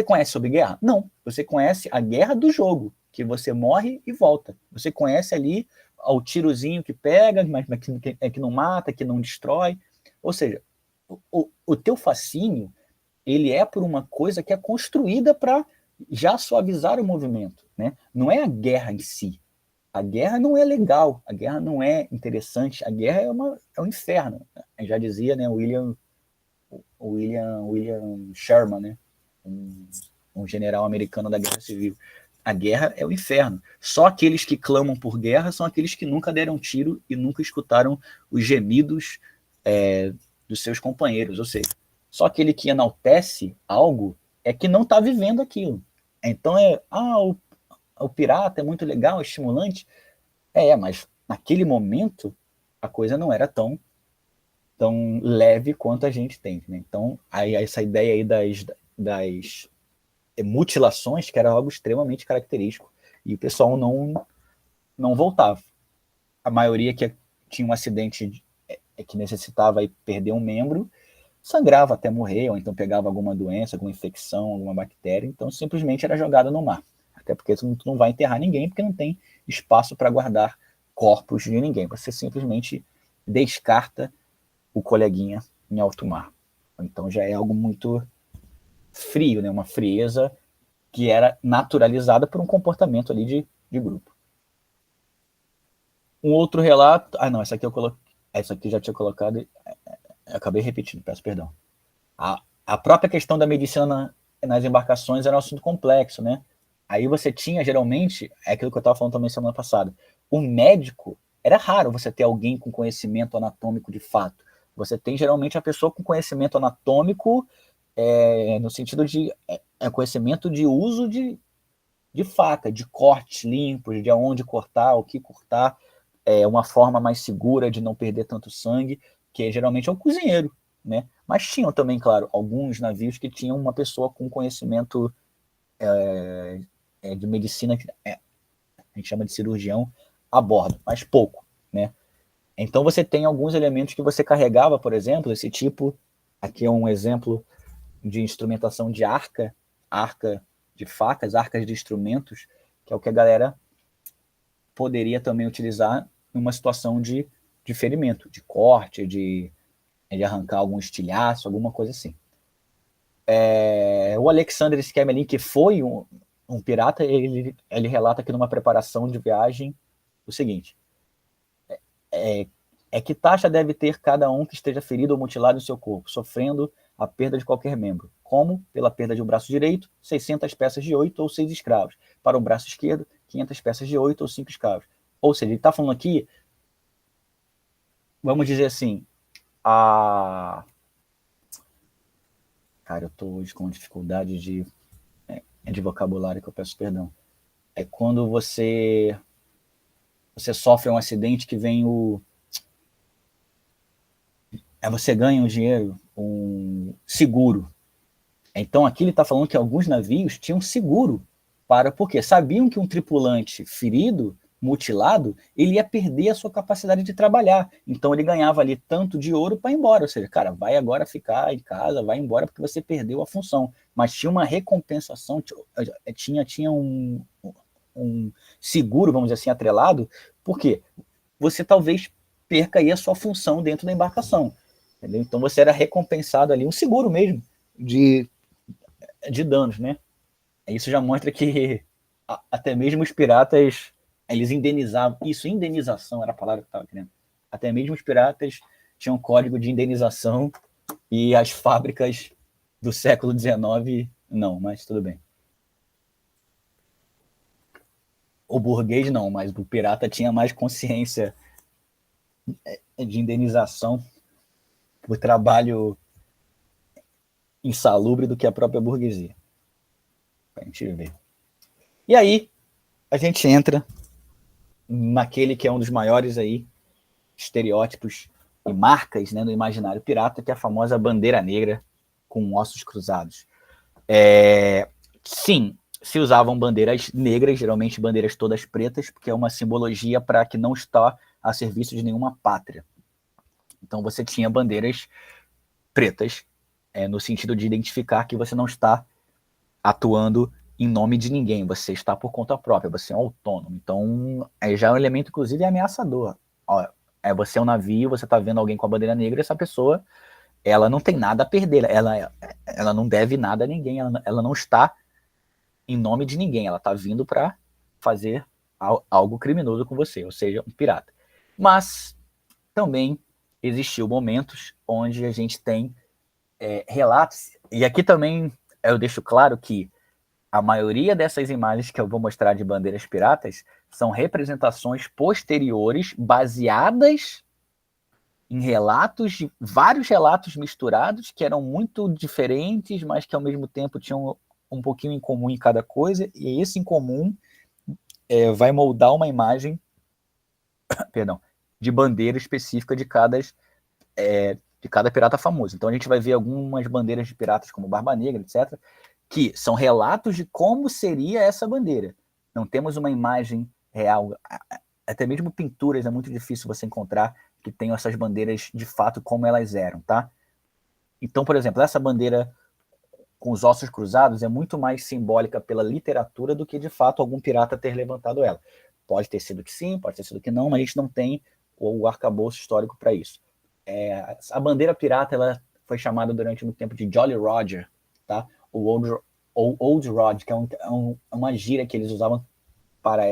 Speaker 1: conhece sobre guerra? Não. Você conhece a guerra do jogo, que você morre e volta. Você conhece ali o tirozinho que pega, mas que não mata, que não destrói. Ou seja, o teu fascínio, ele é por uma coisa que é construída para já suavizar o movimento, né? Não é a guerra em si. A guerra não é legal, a guerra não é interessante, a guerra é um inferno. Já dizia, né, William Sherman, né, um general americano da Guerra Civil. A guerra é o inferno. Só aqueles que clamam por guerra são aqueles que nunca deram tiro e nunca escutaram os gemidos dos seus companheiros. Ou seja, só aquele que enaltece algo é que não está vivendo aquilo. Então o pirata é muito legal, é estimulante. Mas naquele momento a coisa não era tão leve quanto a gente tem, né? Então, aí essa ideia aí das mutilações, que era algo extremamente característico, e o pessoal não voltava. A maioria que tinha um acidente que necessitava perder um membro, sangrava até morrer, ou então pegava alguma doença, alguma infecção, alguma bactéria, então simplesmente era jogada no mar. Até porque tu não vai enterrar ninguém, porque não tem espaço para guardar corpos de ninguém. Você simplesmente descarta o coleguinha em alto mar. Então já é algo muito frio, né? Uma frieza que era naturalizada por um comportamento ali de grupo. Um outro relato... não, essa aqui eu coloquei... Essa aqui eu já tinha colocado e acabei repetindo, peço perdão. A própria questão da medicina nas embarcações era um assunto complexo, né? Aí você tinha, geralmente, é aquilo que eu estava falando também semana passada, o médico, era raro você ter alguém com conhecimento anatômico de fato. Você tem, geralmente, a pessoa com conhecimento anatômico no sentido de conhecimento de uso de faca, de cortes limpos, de aonde cortar, o que cortar, uma forma mais segura de não perder tanto sangue, que geralmente é o cozinheiro, né? Mas tinham também, claro, alguns navios que tinham uma pessoa com conhecimento de medicina, que a gente chama de cirurgião, a bordo, mas pouco, né? Então você tem alguns elementos que você carregava, por exemplo, esse tipo, aqui é um exemplo de instrumentação de arca de facas, arcas de instrumentos, que é o que a galera poderia também utilizar numa situação de ferimento, de corte, de arrancar algum estilhaço, alguma coisa assim. O Alexander Skemelin, que foi um pirata, ele relata aqui numa preparação de viagem o seguinte: que taxa deve ter cada um que esteja ferido ou mutilado em seu corpo, sofrendo a perda de qualquer membro, como, pela perda de um braço direito, 600 peças de 8 ou 6 escravos, para o braço esquerdo, 500 peças de 8 ou 5 escravos. Ou seja, ele está falando aqui, vamos dizer assim, Cara, eu estou hoje com dificuldade de vocabulário, que eu peço perdão. É quando você sofre um acidente que vem você ganha um dinheiro, um seguro. Então aqui ele está falando que alguns navios tinham seguro, porque sabiam que um tripulante ferido, mutilado, ele ia perder a sua capacidade de trabalhar. Então ele ganhava ali tanto de ouro para ir embora. Ou seja, cara, vai agora ficar em casa, vai embora porque você perdeu a função. Mas tinha uma recompensação, tinha um seguro, vamos dizer assim, atrelado, porque você talvez perca aí a sua função dentro da embarcação. Entendeu? Então você era recompensado ali, um seguro mesmo, de danos, né? Isso já mostra que até mesmo os piratas, eles indenizavam. Isso, indenização era a palavra que eu estava querendo. Até mesmo os piratas tinham código de indenização e as fábricas do século XIX não, mas tudo bem. O burguês não, mas o pirata tinha mais consciência de indenização por trabalho insalubre do que a própria burguesia. Pra gente ver. E aí, a gente entra naquele que é um dos maiores aí estereótipos e marcas, né, no imaginário pirata, que é a famosa bandeira negra com ossos cruzados. Sim, se usavam bandeiras negras, geralmente bandeiras todas pretas, porque é uma simbologia para que não está a serviço de nenhuma pátria. Então você tinha bandeiras pretas, no sentido de identificar que você não está atuando em nome de ninguém, você está por conta própria, você é um autônomo. Então, já é um elemento, inclusive, ameaçador. Você é um navio, você está vendo alguém com a bandeira negra, essa pessoa, ela não tem nada a perder, ela não deve nada a ninguém, ela não está em nome de ninguém, ela está vindo para fazer algo criminoso com você, ou seja, um pirata. Mas também existiu momentos onde a gente tem relatos, e aqui também eu deixo claro que a maioria dessas imagens que eu vou mostrar de bandeiras piratas são representações posteriores baseadas em relatos, vários relatos misturados, que eram muito diferentes, mas que ao mesmo tempo tinham um pouquinho em comum em cada coisa, e esse em comum vai moldar uma imagem de bandeira específica de cada pirata famoso. Então a gente vai ver algumas bandeiras de piratas como Barba Negra, etc., que são relatos de como seria essa bandeira. Não temos uma imagem real, até mesmo pinturas é muito difícil você encontrar que tenham essas bandeiras de fato como elas eram, tá? Então, por exemplo, essa bandeira com os ossos cruzados é muito mais simbólica pela literatura do que de fato algum pirata ter levantado ela. Pode ter sido que sim, pode ter sido que não, mas a gente não tem o arcabouço histórico para isso. A bandeira pirata ela foi chamada durante muito tempo de Jolly Roger, tá? O Old Rod, que é uma gíria que eles usavam para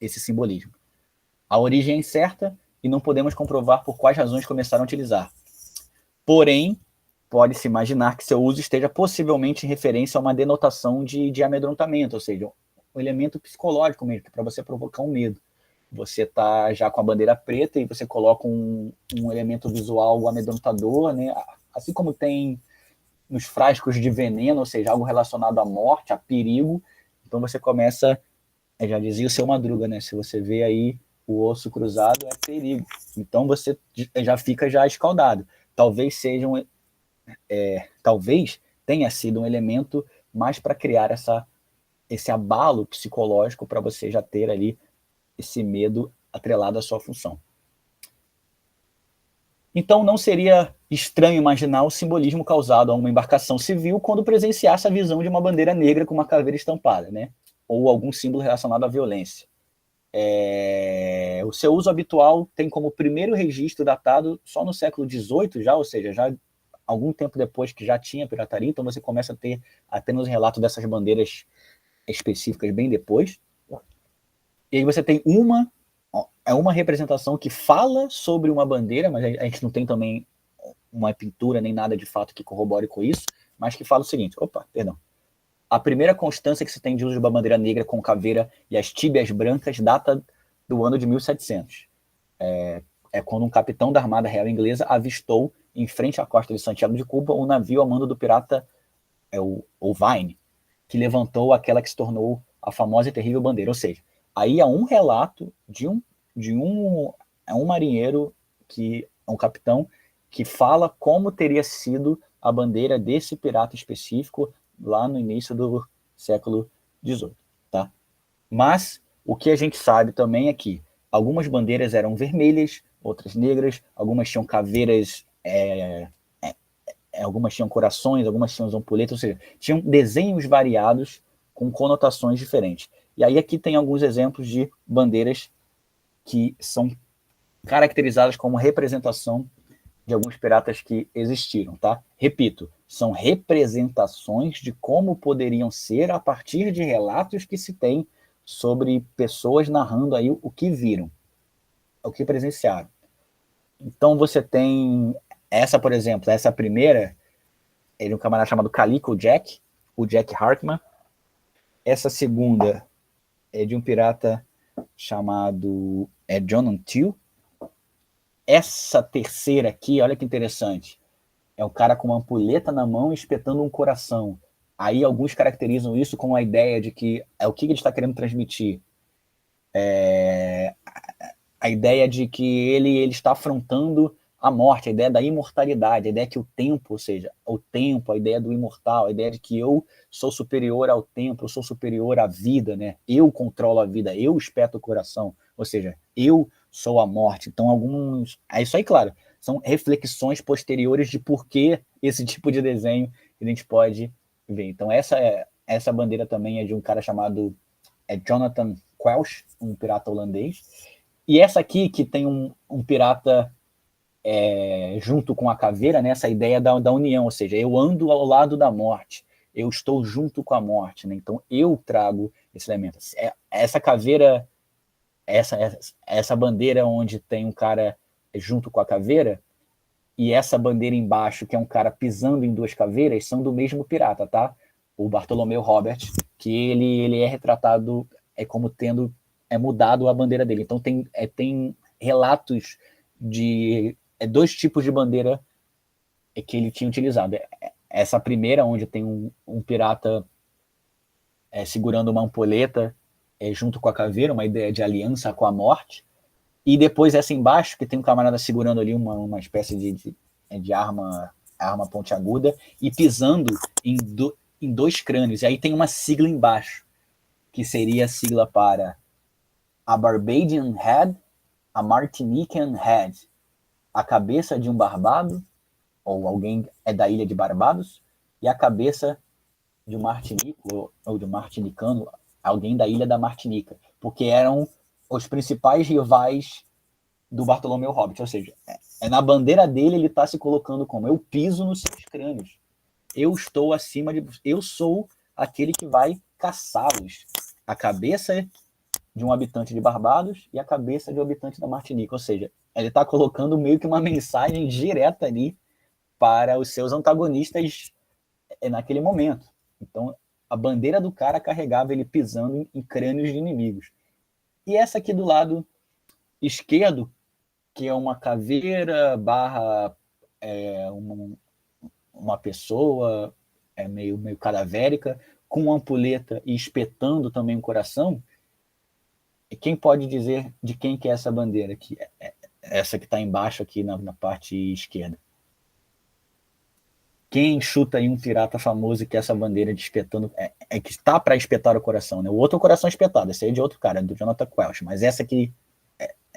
Speaker 1: esse simbolismo. A origem é incerta e não podemos comprovar por quais razões começaram a utilizar. Porém, pode-se imaginar que seu uso esteja possivelmente em referência a uma denotação de amedrontamento, ou seja, um elemento psicológico mesmo, para você provocar um medo. Você está já com a bandeira preta e você coloca um elemento visual amedrontador, né? Assim como tem nos frascos de veneno, ou seja, algo relacionado à morte, a perigo. Então você começa, já dizia o seu Madruga, né? Se você vê aí o osso cruzado, é perigo. Então você já fica já escaldado. Talvez tenha sido um elemento mais para criar esse abalo psicológico para você já ter ali esse medo atrelado à sua função. Então, não seria estranho imaginar o simbolismo causado a uma embarcação civil quando presenciasse a visão de uma bandeira negra com uma caveira estampada, né? Ou algum símbolo relacionado à violência. O seu uso habitual tem como primeiro registro datado só no século XVIII, já, ou seja, já algum tempo depois que já tinha pirataria, então você começa a ter apenas um relato dessas bandeiras específicas bem depois. E aí você tem uma representação que fala sobre uma bandeira, mas a gente não tem também uma pintura nem nada de fato que corrobore com isso, mas que fala o seguinte, a primeira constância que se tem de uso de uma bandeira negra com caveira e as tíbias brancas data do ano de 1700. É quando um capitão da Armada Real Inglesa avistou, em frente à costa de Santiago de Cuba, um navio a mando do pirata o Vine, que levantou aquela que se tornou a famosa e terrível bandeira. Ou seja, aí há um relato de um marinheiro, um capitão, que fala como teria sido a bandeira desse pirata específico lá no início do século XVIII. Tá? Mas o que a gente sabe também é que algumas bandeiras eram vermelhas, outras negras, algumas tinham caveiras, algumas tinham corações, algumas tinham ampoletas, ou seja, tinham desenhos variados com conotações diferentes. E aí aqui tem alguns exemplos de bandeiras que são caracterizadas como representação de alguns piratas que existiram, tá? Repito, são representações de como poderiam ser a partir de relatos que se tem sobre pessoas narrando aí o que viram, o que presenciaram. Então você tem essa, por exemplo, essa primeira, ele é um camarada chamado Calico Jack, o Jack Harkman. Essa segunda é de um pirata chamado John Teal. Essa terceira aqui, olha que interessante, é o cara com uma ampulheta na mão espetando um coração. Aí alguns caracterizam isso com a ideia de que o que ele está querendo transmitir. A ideia de que ele está afrontando a morte, a ideia da imortalidade, a ideia que o tempo, ou seja, o tempo, a ideia do imortal, a ideia de que eu sou superior ao tempo, eu sou superior à vida, né? Eu controlo a vida, eu espeto o coração, ou seja, eu sou a morte. Então, é isso aí, claro, são reflexões posteriores de por que esse tipo de desenho a gente pode ver. Então, essa bandeira também é de um cara chamado Jonathan Quelch, um pirata holandês. E essa aqui, que tem um pirata junto com a caveira, né, essa ideia da união, ou seja, eu ando ao lado da morte, eu estou junto com a morte, né, então eu trago esse elemento. Essa caveira, essa bandeira onde tem um cara junto com a caveira, e essa bandeira embaixo, que é um cara pisando em duas caveiras, são do mesmo pirata, tá? O Bartolomeu Robert, que ele é retratado como tendo mudado a bandeira dele. Então tem relatos de dois tipos de bandeira que ele tinha utilizado. Essa primeira, onde tem um pirata segurando uma ampulheta junto com a caveira, uma ideia de aliança com a morte. E depois essa embaixo, que tem um camarada segurando ali uma espécie de arma pontiaguda e pisando em dois crânios. E aí tem uma sigla embaixo, que seria a sigla para a Barbadian Head, a Martinican Head, a cabeça de um barbado, ou alguém da ilha de Barbados, e a cabeça de um martinico, ou de um martinicano, alguém da ilha da Martinica, porque eram os principais rivais do Bartolomeu Robert, ou seja, na bandeira dele ele está se colocando como eu piso nos seus crânios, eu estou acima de, eu sou aquele que vai caçá-los. A cabeça de um habitante de Barbados e a cabeça de um habitante da Martinica, ou seja, ele está colocando meio que uma mensagem direta ali para os seus antagonistas naquele momento. Então, a bandeira do cara carregava ele pisando em crânios de inimigos. E essa aqui do lado esquerdo, que é uma caveira barra uma pessoa meio cadavérica, com ampulheta e espetando também o coração, quem pode dizer de quem que é essa bandeira aqui? Essa que está embaixo aqui na parte esquerda. Quem chuta aí um pirata famoso que essa bandeira de espetando que está para espetar o coração, né? O outro é o coração espetado, esse aí é de outro cara, do Jonathan Quelch, mas essa aqui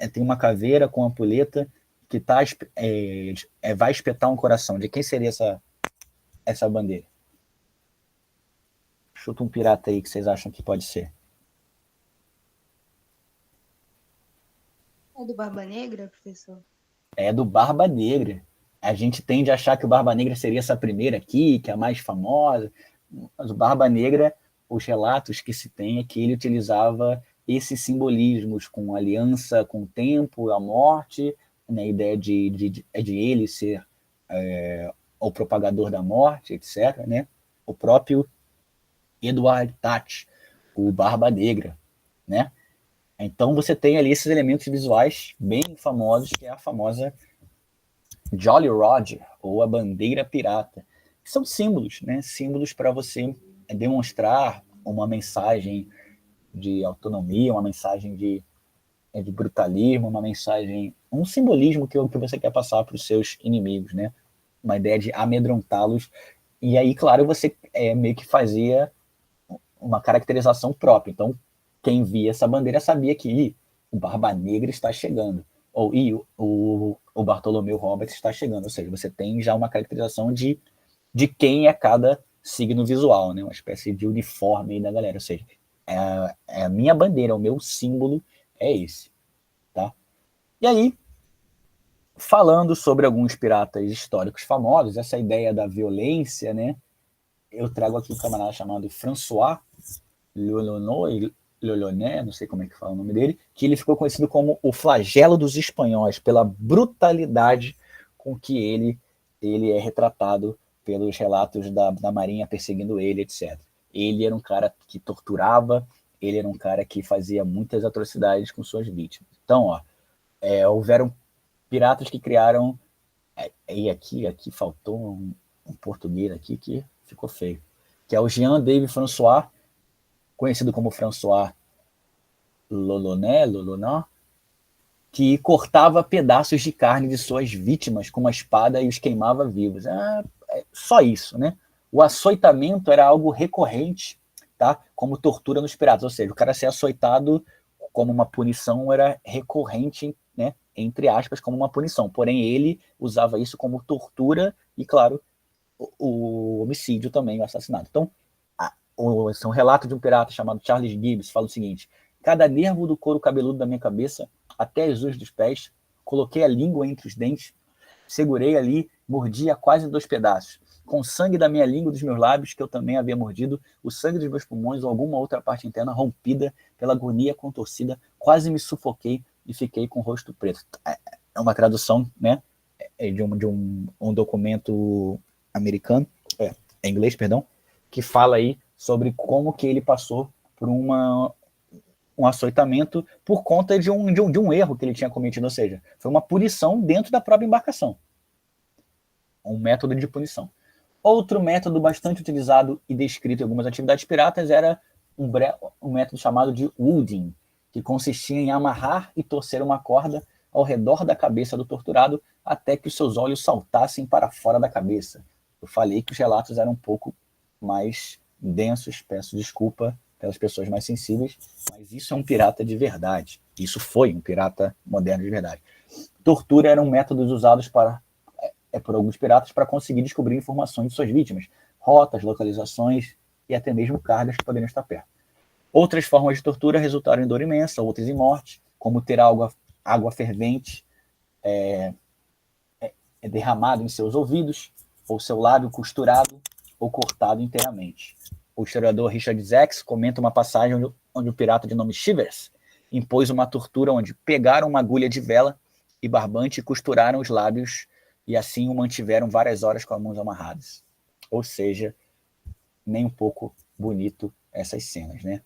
Speaker 1: tem uma caveira com uma ampulheta que vai espetar um coração. De quem seria essa bandeira? Chuta um pirata aí que vocês acham que pode ser.
Speaker 4: É do Barba Negra, professor?
Speaker 1: É do Barba Negra. A gente tende a achar que o Barba Negra seria essa primeira aqui, que é a mais famosa, mas o Barba Negra, os relatos que se tem é que ele utilizava esses simbolismos com aliança com o tempo, a morte, né, a ideia de ele ser o propagador da morte, etc., né? O próprio Edward Tate, o Barba Negra, né? Então você tem ali esses elementos visuais bem famosos, que é a famosa Jolly Roger, ou a bandeira pirata, que são símbolos, né? Símbolos para você demonstrar uma mensagem de autonomia, uma mensagem de brutalismo, uma mensagem, um simbolismo que você quer passar para os seus inimigos, né? Uma ideia de amedrontá-los. E aí, claro, você meio que fazia uma caracterização própria. Então, quem via essa bandeira sabia que o Barba Negra está chegando, ou o Bartolomeu Roberts está chegando. Ou seja, você tem já uma caracterização de quem é cada signo visual, né? Uma espécie de uniforme aí da galera. Ou seja, é a minha bandeira, o meu símbolo é esse, tá? E aí, falando sobre alguns piratas históricos famosos, essa ideia da violência, né? Eu trago aqui um camarada chamado François Loloné, não sei como é que fala o nome dele, que ele ficou conhecido como o flagelo dos espanhóis, pela brutalidade com que ele é retratado pelos relatos da marinha perseguindo ele, etc. Ele era um cara que torturava, ele era um cara que fazia muitas atrocidades com suas vítimas. Então, houveram piratas que criaram, e aqui faltou um português aqui que ficou feio, que é o Jean-David François, conhecido como François Loloné, que cortava pedaços de carne de suas vítimas com uma espada e os queimava vivos. Só isso, né? O açoitamento era algo recorrente, tá? Como tortura nos piratas, ou seja, o cara ser açoitado como uma punição era recorrente, né? Entre aspas, como uma punição. Porém, ele usava isso como tortura e, claro, o homicídio também, o assassinato. Então, um relato de um pirata chamado Charles Gibbs fala o seguinte: cada nervo do couro cabeludo da minha cabeça, até as unhas dos pés, coloquei a língua entre os dentes, segurei ali, mordia quase em 2 pedaços. Com o sangue da minha língua e dos meus lábios, que eu também havia mordido, o sangue dos meus pulmões ou alguma outra parte interna rompida pela agonia contorcida, quase me sufoquei e fiquei com o rosto preto. É uma tradução, né, de um documento americano, em inglês, perdão, que fala aí sobre como que ele passou por um açoitamento por conta de um erro que ele tinha cometido, ou seja, foi uma punição dentro da própria embarcação. Um método de punição. Outro método bastante utilizado e descrito em algumas atividades piratas era um método chamado de wooding, que consistia em amarrar e torcer uma corda ao redor da cabeça do torturado até que os seus olhos saltassem para fora da cabeça. Eu falei que os relatos eram um pouco mais densos, peço desculpa pelas pessoas mais sensíveis, mas isso é um pirata de verdade. Isso foi um pirata moderno de verdade. Tortura eram métodos usados por alguns piratas para conseguir descobrir informações de suas vítimas, rotas, localizações e até mesmo cargas que poderiam estar perto. Outras formas de tortura resultaram em dor imensa, outras em morte, como ter água fervente derramado em seus ouvidos, ou seu lábio costurado ou cortado inteiramente. O historiador Richard Zacks comenta uma passagem onde o pirata de nome Shivers impôs uma tortura onde pegaram uma agulha de vela e barbante e costuraram os lábios e assim o mantiveram várias horas com as mãos amarradas. Ou seja, nem um pouco bonito essas cenas, né?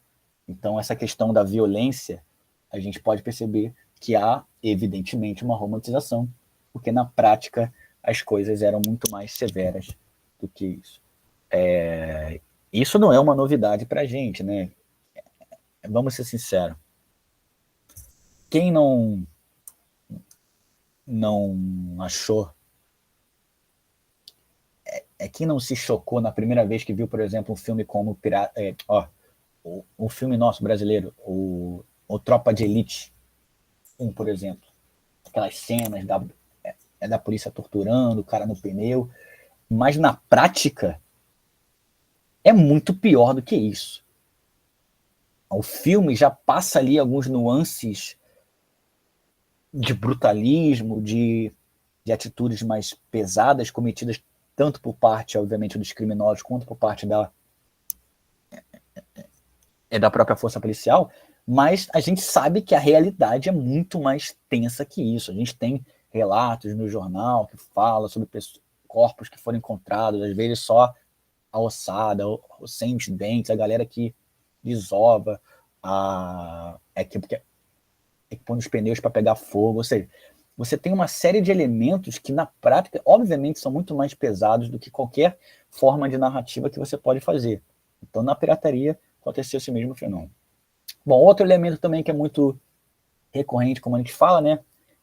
Speaker 1: Então, essa questão da violência, a gente pode perceber que há, evidentemente, uma romantização, porque na prática as coisas eram muito mais severas do que isso. Isso não é uma novidade para a gente, né? Vamos ser sinceros. Quem não achou, quem não se chocou na primeira vez que viu, por exemplo, um filme como o filme nosso brasileiro, o Tropa de Elite, 1, por exemplo. Aquelas cenas da polícia torturando o cara no pneu. Mas na prática, é muito pior do que isso. O filme já passa ali alguns nuances de brutalismo, de atitudes mais pesadas cometidas tanto por parte, obviamente, dos criminosos quanto por parte da própria força policial, mas a gente sabe que a realidade é muito mais tensa que isso. A gente tem relatos no jornal que fala sobre corpos que foram encontrados, às vezes só a ossada, ou sem os dentes, a galera que desova, que põe os pneus para pegar fogo, ou seja, você tem uma série de elementos que na prática, obviamente, são muito mais pesados do que qualquer forma de narrativa que você pode fazer. Então, na pirataria, aconteceu esse mesmo fenômeno. Bom, outro elemento também que é muito recorrente, como a gente fala, né?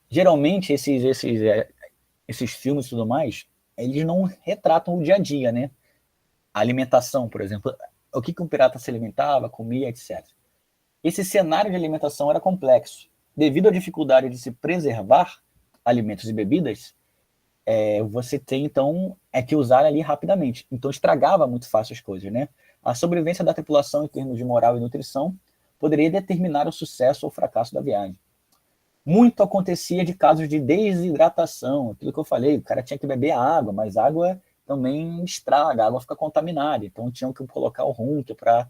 Speaker 1: Geralmente, esses filmes e tudo mais, eles não retratam o dia a dia, né? A alimentação, por exemplo, o que um pirata se alimentava, comia, etc. Esse cenário de alimentação era complexo. Devido à dificuldade de se preservar alimentos e bebidas, você tem, então, que usar ali rapidamente. Então, estragava muito fácil as coisas, né? A sobrevivência da tripulação, em termos de moral e nutrição, poderia determinar o sucesso ou fracasso da viagem. Muito acontecia de casos de desidratação, aquilo que eu falei, o cara tinha que beber água, mas água também estraga, a água fica contaminada, então tinham que colocar o runter para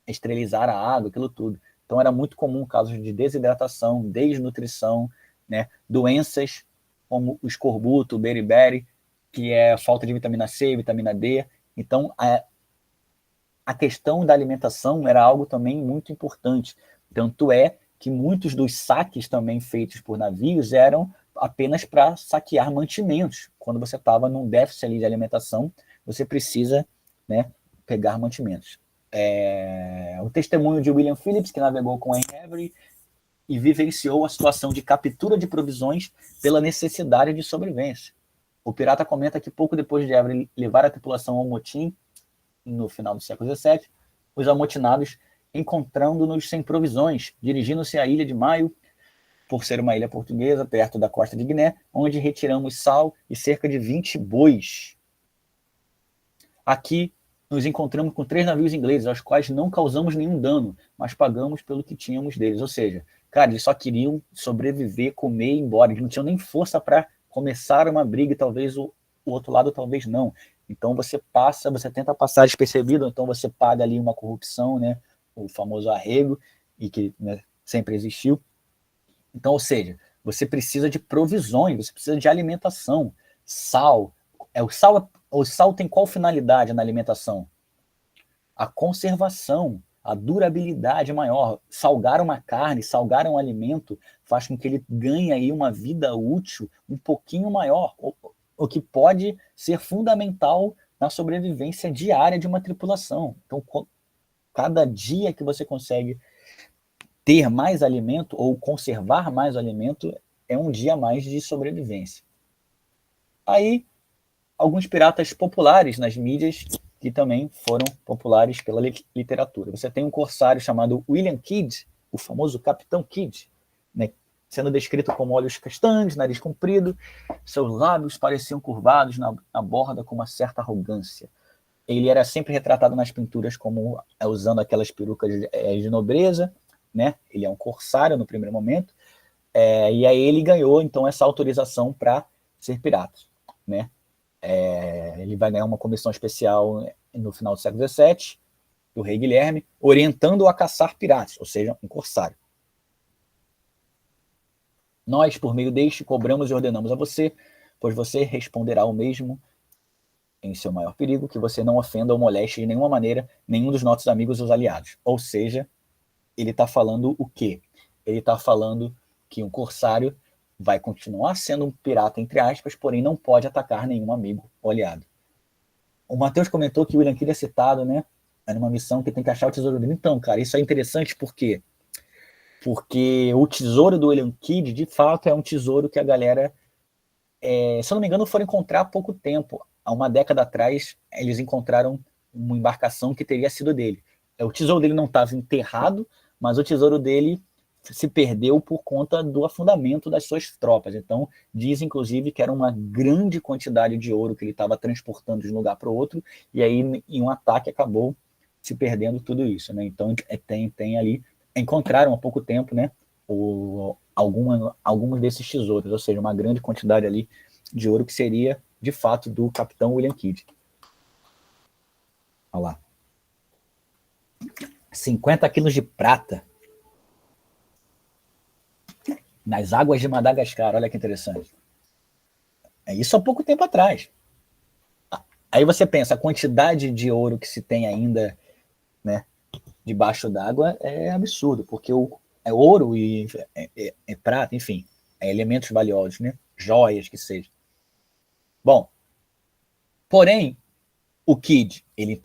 Speaker 1: esterilizar a água, aquilo tudo. Então era muito comum casos de desidratação, desnutrição, né? Doenças como o escorbuto, o beriberi, que é a falta de vitamina C, vitamina D. Então a questão da alimentação era algo também muito importante. Tanto é que muitos dos saques também feitos por navios eram apenas para saquear mantimentos. Quando você estava num déficit ali de alimentação, você precisa, né, pegar mantimentos. O testemunho de William Phillips, que navegou com Henry Avery e vivenciou a situação de captura de provisões pela necessidade de sobrevivência. O pirata comenta que pouco depois de Avery levar a tripulação ao motim, no final do século XVII, os amotinados encontrando-nos sem provisões, dirigindo-se à Ilha de Maio, por ser uma ilha portuguesa, perto da costa de Guiné, onde retiramos sal e cerca de 20 bois. Aqui nos encontramos com 3 navios ingleses, aos quais não causamos nenhum dano, mas pagamos pelo que tínhamos deles. Ou seja, cara, eles só queriam sobreviver, comer e ir embora. Eles não tinham nem força para começar uma briga, e talvez o outro lado talvez não. Então você tenta passar despercebido, então você paga ali uma corrupção, né? O famoso arrego, e que, né, sempre existiu. Então, ou seja, você precisa de provisões, você precisa de alimentação, sal. O sal tem qual finalidade na alimentação? A conservação, a durabilidade maior. Salgar uma carne, salgar um alimento, faz com que ele ganhe aí uma vida útil um pouquinho maior, o que pode ser fundamental na sobrevivência diária de uma tripulação. Então, cada dia que você consegue ter mais alimento ou conservar mais alimento é um dia a mais de sobrevivência. Aí, alguns piratas populares nas mídias que também foram populares pela literatura. Você tem um corsário chamado William Kidd, o famoso Capitão Kidd, né, sendo descrito com olhos castanhos, nariz comprido, seus lábios pareciam curvados na borda com uma certa arrogância. Ele era sempre retratado nas pinturas como usando aquelas perucas de nobreza, né? Ele é um corsário no primeiro momento, e aí ele ganhou então essa autorização para ser pirata, né? Ele vai ganhar uma comissão especial no final do século XVII, do rei Guilherme, orientando-o a caçar piratas, ou seja, um corsário. Nós, por meio deste, cobramos e ordenamos a você, pois você responderá o mesmo em seu maior perigo, que você não ofenda ou moleste de nenhuma maneira nenhum dos nossos amigos ou os aliados. Ou seja, ele está falando o quê? Ele está falando que um corsário vai continuar sendo um pirata, entre aspas, porém não pode atacar nenhum amigo ou aliado. O Matheus comentou que o William Kidd é citado, né? É numa missão que tem que achar o tesouro dele. Então, cara, isso é interessante por quê? Porque o tesouro do William Kidd, de fato, é um tesouro que a galera, se eu não me engano, foram encontrar há pouco tempo. Há uma década atrás, eles encontraram uma embarcação que teria sido dele. O tesouro dele não estava enterrado, mas o tesouro dele se perdeu por conta do afundamento das suas tropas. Então, diz, inclusive, que era uma grande quantidade de ouro que ele estava transportando de um lugar para o outro, e aí, em um ataque, acabou se perdendo tudo isso, né? Então, tem ali... Encontraram há pouco tempo, né, alguns desses tesouros, ou seja, uma grande quantidade ali de ouro que seria, de fato, do capitão William Kidd. Olha lá. 50 quilos de prata nas águas de Madagascar, olha que interessante. É isso há pouco tempo atrás. Aí você pensa, a quantidade de ouro que se tem ainda, né, debaixo d'água é absurdo, porque é ouro e é prata, enfim, é elementos valiosos, né? Joias que seja. Bom, porém, o Kidd, ele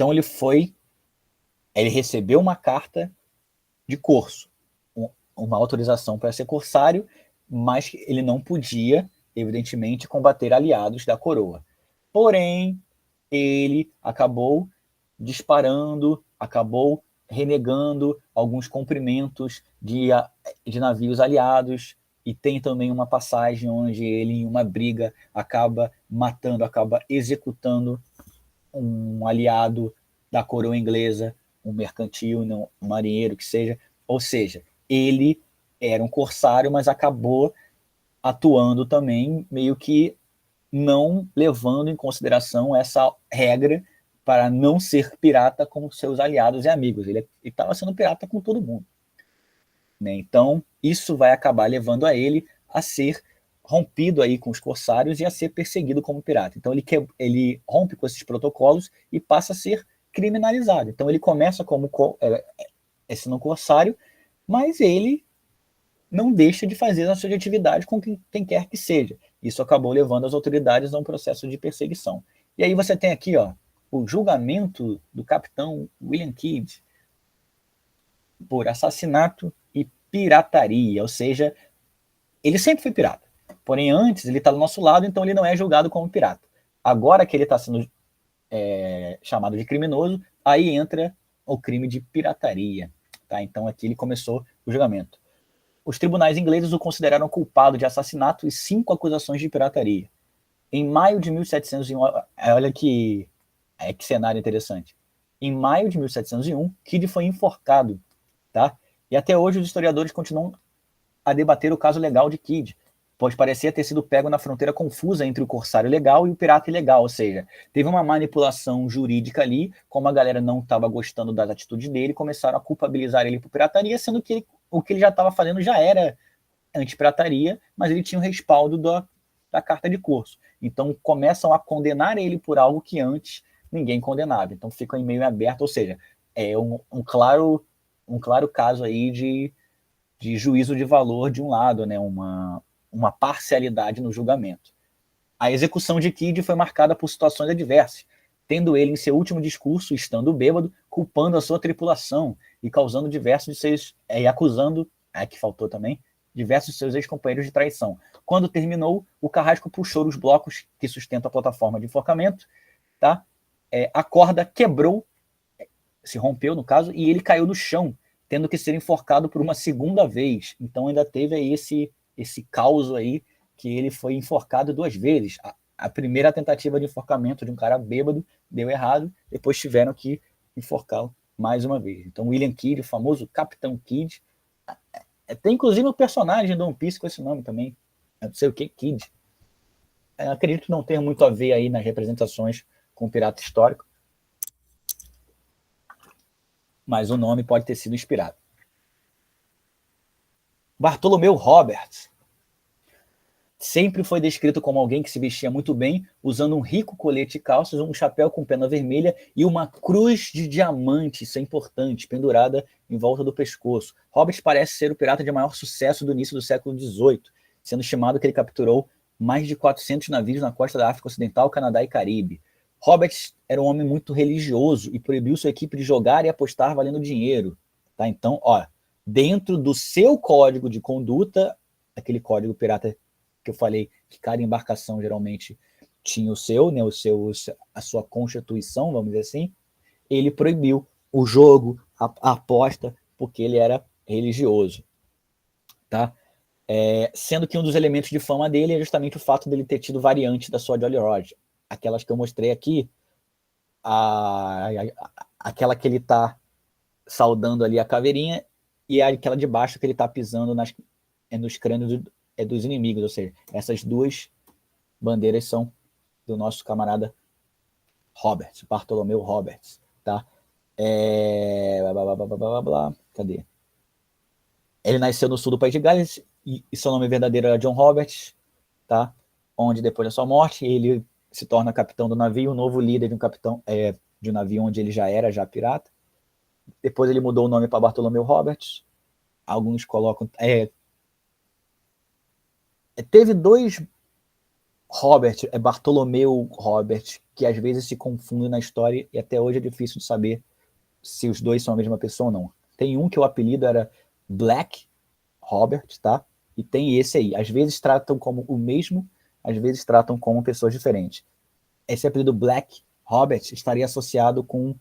Speaker 1: recebeu uma carta de corso, uma autorização para ser corsário, mas ele não podia, evidentemente, combater aliados da coroa. Porém, ele acabou disparando, acabou renegando alguns cumprimentos de navios aliados, e tem também uma passagem onde ele, em uma briga, acaba matando, acaba executando um aliado da coroa inglesa, um mercantil, um marinheiro que seja. Ou seja, ele era um corsário, mas acabou atuando também meio que não levando em consideração essa regra para não ser pirata com seus aliados e amigos. Ele estava sendo pirata com todo mundo, né? Então, isso vai acabar levando a ele a ser rompido aí com os corsários e a ser perseguido como pirata. Então, ele rompe com esses protocolos e passa a ser criminalizado. Então, ele começa como sendo corsário, mas ele não deixa de fazer a sua atividade com quem quer que seja. Isso acabou levando as autoridades a um processo de perseguição. E aí você tem aqui, ó, o julgamento do capitão William Kidd por assassinato e pirataria, ou seja, ele sempre foi pirata. Porém, antes ele está do nosso lado, então ele não é julgado como pirata. Agora que ele está sendo chamado de criminoso, aí entra o crime de pirataria. Tá? Então aqui ele começou o julgamento. Os tribunais ingleses o consideraram culpado de assassinato e 5 acusações de pirataria. Em maio de 1701, olha que cenário interessante. Em maio de 1701, Kidd foi enforcado, tá? E até hoje os historiadores continuam a debater o caso legal de Kidd, pois parecia ter sido pego na fronteira confusa entre o corsário legal e o pirata ilegal, ou seja, teve uma manipulação jurídica ali, como a galera não estava gostando das atitudes dele, começaram a culpabilizar ele por pirataria, sendo que o que ele já estava fazendo já era anti-pirataria, mas ele tinha o respaldo da carta de corso. Então começam a condenar ele por algo que antes ninguém condenava. Então fica em meio aberto, ou seja, é um claro caso aí de juízo de valor de um lado, né? Uma parcialidade no julgamento. A execução de Kidd foi marcada por situações adversas, tendo ele em seu último discurso, estando bêbado, culpando a sua tripulação e causando diversos de seus, e acusando, que faltou também, diversos de seus ex-companheiros de traição. Quando terminou, o carrasco puxou os blocos que sustentam a plataforma de enforcamento, tá? A corda quebrou, se rompeu no caso, e ele caiu no chão, tendo que ser enforcado por uma segunda vez. Então ainda teve aí esse caos aí, que ele foi enforcado 2 vezes. A primeira tentativa de enforcamento de um cara bêbado deu errado, depois tiveram que enforcá-lo mais uma vez. Então William Kidd, o famoso Capitão Kidd, tem inclusive um personagem do One Piece com esse nome também, não sei o que, Kidd. Acredito que não tem muito a ver aí nas representações com o pirata histórico, mas o nome pode ter sido inspirado. Bartolomeu Roberts sempre foi descrito como alguém que se vestia muito bem, usando um rico colete e calças, um chapéu com pena vermelha e uma cruz de diamante, isso é importante, pendurada em volta do pescoço. Roberts parece ser o pirata de maior sucesso do início do século XVIII, sendo estimado que ele capturou mais de 400 navios na costa da África Ocidental, Canadá e Caribe. Roberts era um homem muito religioso e proibiu sua equipe de jogar e apostar valendo dinheiro. Tá? Então, dentro do seu código de conduta, aquele código pirata que eu falei que cada embarcação geralmente tinha o seu, né, a sua constituição, vamos dizer assim, ele proibiu o jogo, a aposta, porque ele era religioso. tá? Sendo que um dos elementos de fama dele é justamente o fato dele ter tido variante da sua Jolly Roger. Aquelas que eu mostrei aqui, aquela que ele tá saudando ali a caveirinha, e aquela de baixo que ele tá pisando nos crânios dos inimigos. Ou seja, essas duas bandeiras são do nosso camarada Roberts, Bartolomeu Roberts, tá? Cadê? Ele nasceu no sul do País de Gales e seu nome verdadeiro era John Roberts, tá? Onde depois da sua morte ele se torna capitão do navio, o novo líder de um capitão de um navio onde ele já era pirata. Depois ele mudou o nome para Bartolomeu Roberts. Alguns colocam teve dois Robert, Bartolomeu Robert, que às vezes se confundem na história e até hoje é difícil de saber se os dois são a mesma pessoa ou não. Tem um que o apelido era Black Robert, tá? E tem esse aí. Às vezes tratam como o mesmo, às vezes tratam como pessoas diferentes. Esse apelido Black Robert estaria associado com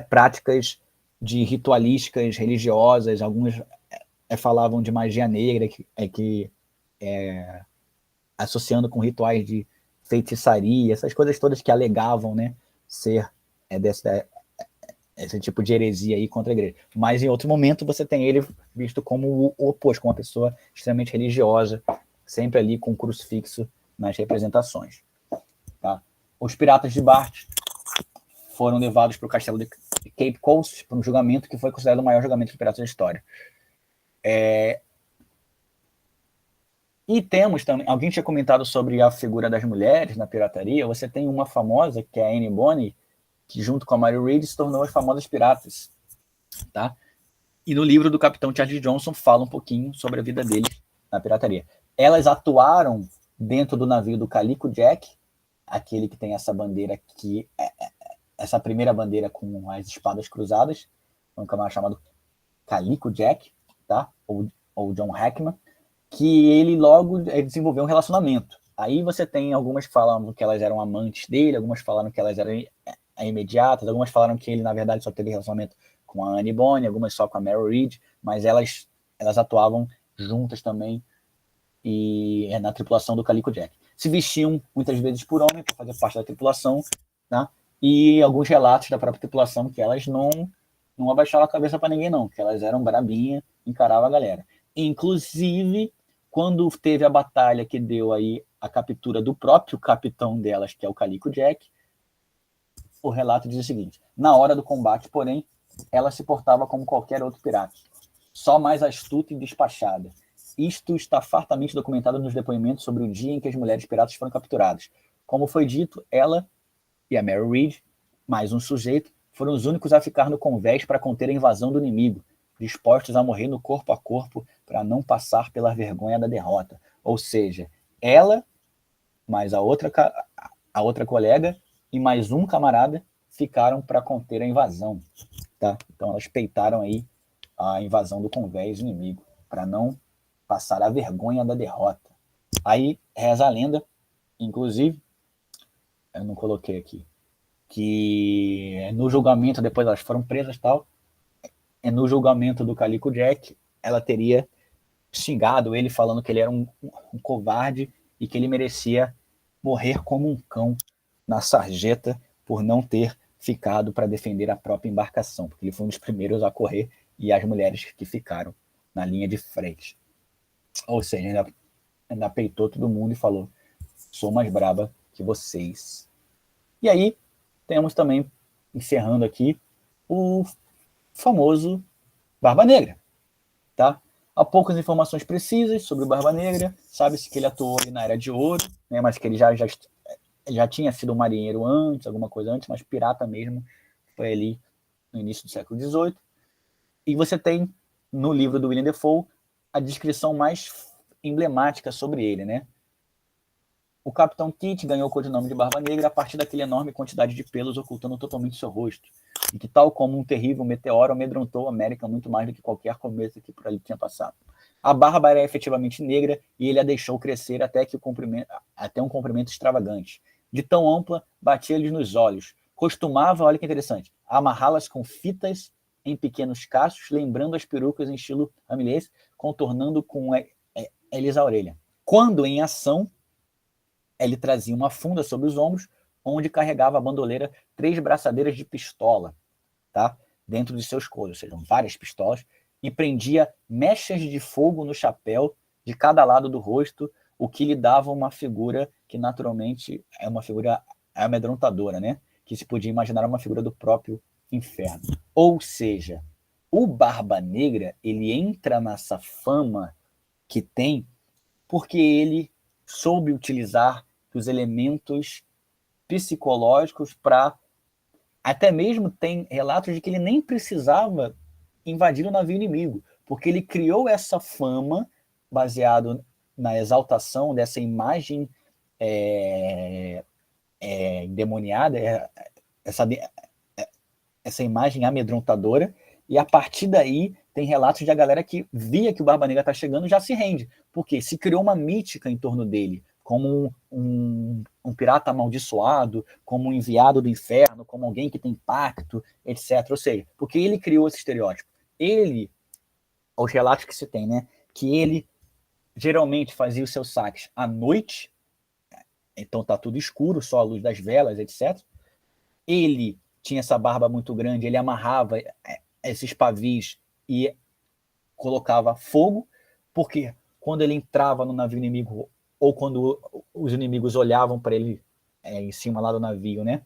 Speaker 1: práticas de ritualísticas religiosas. Alguns falavam de magia negra, associando com rituais de feitiçaria, essas coisas todas que alegavam, né, ser esse tipo de heresia aí contra a igreja. Mas em outro momento você tem ele visto como o oposto, como uma pessoa extremamente religiosa, sempre ali com um crucifixo nas representações. Tá? Os piratas de Bart foram levados para o castelo de Cape Coast para um julgamento que foi considerado o maior julgamento de piratas da história. E temos também, alguém tinha comentado sobre a figura das mulheres na pirataria. Você tem uma famosa, que é a Anne Bonny, que junto com a Mary Read se tornou as famosas piratas, tá? E no livro do Capitão Charles Johnson fala um pouquinho sobre a vida deles na pirataria. Elas atuaram dentro do navio do Calico Jack, aquele que tem essa bandeira aqui, essa primeira bandeira com as espadas cruzadas, um camarada chamado Calico Jack, tá? Ou John Hackman, que ele logo desenvolveu um relacionamento. Aí você tem algumas que falam que elas eram amantes dele, algumas falaram que elas eram imediatas, algumas falaram que ele, na verdade, só teve relacionamento com a Anne Bonny, algumas só com a Mary Read, mas elas atuavam juntas também e na tripulação do Calico Jack. Se vestiam muitas vezes por homem para fazer parte da tripulação, tá? E alguns relatos da própria tripulação que elas não abaixavam a cabeça para ninguém, não, que elas eram brabinhas, encaravam a galera. Inclusive, quando teve a batalha que deu aí a captura do próprio capitão delas, que é o Calico Jack, o relato diz o seguinte: na hora do combate, porém, ela se portava como qualquer outro pirata, só mais astuta e despachada. Isto está fartamente documentado nos depoimentos sobre o dia em que as mulheres piratas foram capturadas. Como foi dito, ela e a Mary Read, mais um sujeito, foram os únicos a ficar no convés para conter a invasão do inimigo, dispostos a morrer no corpo a corpo para não passar pela vergonha da derrota. Ou seja, ela, mais a outra colega e mais um camarada ficaram para conter a invasão. Tá? Então elas peitaram aí a invasão do convés inimigo para não passar a vergonha da derrota. Aí reza a lenda, inclusive, eu não coloquei aqui, que no julgamento, depois elas foram presas e tal, no julgamento do Calico Jack, ela teria xingado ele, falando que ele era um covarde e que ele merecia morrer como um cão na sarjeta por não ter ficado para defender a própria embarcação, porque ele foi um dos primeiros a correr e as mulheres que ficaram na linha de frente. Ou seja, ainda peitou todo mundo e falou: sou mais braba que vocês. E aí, temos também, encerrando aqui, o famoso Barba Negra, tá? Há poucas informações precisas sobre o Barba Negra. Sabe-se que ele atuou ali na Era de Ouro, né? Mas que ele já tinha sido um marinheiro antes, alguma coisa antes, mas pirata mesmo foi ali no início do século XVIII. E você tem, no livro do William Defoe, a descrição mais emblemática sobre ele, né? O Capitão Kidd ganhou o codinome de Barba Negra a partir daquela enorme quantidade de pelos ocultando totalmente seu rosto, e que, tal como um terrível meteoro, amedrontou a América muito mais do que qualquer cometa que por ali tinha passado. A barba era efetivamente negra e ele a deixou crescer até um comprimento extravagante. De tão ampla, batia-lhe nos olhos. Costumava, olha que interessante, amarrá-las com fitas em pequenos cachos, lembrando as perucas em estilo ramilhense, contornando com eles a orelha. Quando em ação, ele trazia uma funda sobre os ombros, onde carregava a bandoleira 3 braçadeiras de pistola, tá? Dentro de seus coros, ou seja, várias pistolas, e prendia mechas de fogo no chapéu de cada lado do rosto, o que lhe dava uma figura que naturalmente é uma figura amedrontadora, né? Que se podia imaginar uma figura do próprio inferno. Ou seja, o Barba Negra, ele entra nessa fama que tem porque ele soube utilizar os elementos psicológicos para... Até mesmo tem relatos de que ele nem precisava invadir o navio inimigo, porque ele criou essa fama baseado na exaltação dessa imagem endemoniada, essa imagem amedrontadora, e a partir daí tem relatos de a galera que via que o Barba Negra está chegando já se rende, porque se criou uma mítica em torno dele, como um pirata amaldiçoado, como um enviado do inferno, como alguém que tem pacto, etc. Ou seja, porque ele criou esse estereótipo. Os relatos que se tem, né, que ele geralmente fazia os seus saques à noite, então tá tudo escuro, só a luz das velas, etc. Ele tinha essa barba muito grande, ele amarrava esses pavis e colocava fogo, porque quando ele entrava no navio inimigo, ou quando os inimigos olhavam para ele em cima lá do navio, né?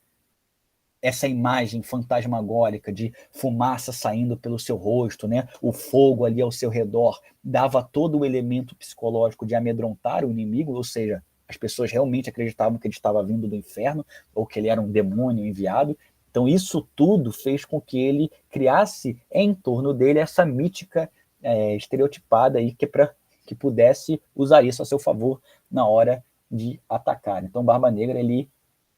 Speaker 1: Essa imagem fantasmagórica de fumaça saindo pelo seu rosto, né? O fogo ali ao seu redor, dava todo o elemento psicológico de amedrontar o inimigo, ou seja, as pessoas realmente acreditavam que ele estava vindo do inferno, ou que ele era um demônio enviado. Então isso tudo fez com que ele criasse em torno dele essa mítica estereotipada aí, que pudesse usar isso a seu favor na hora de atacar. Então Barba Negra, ele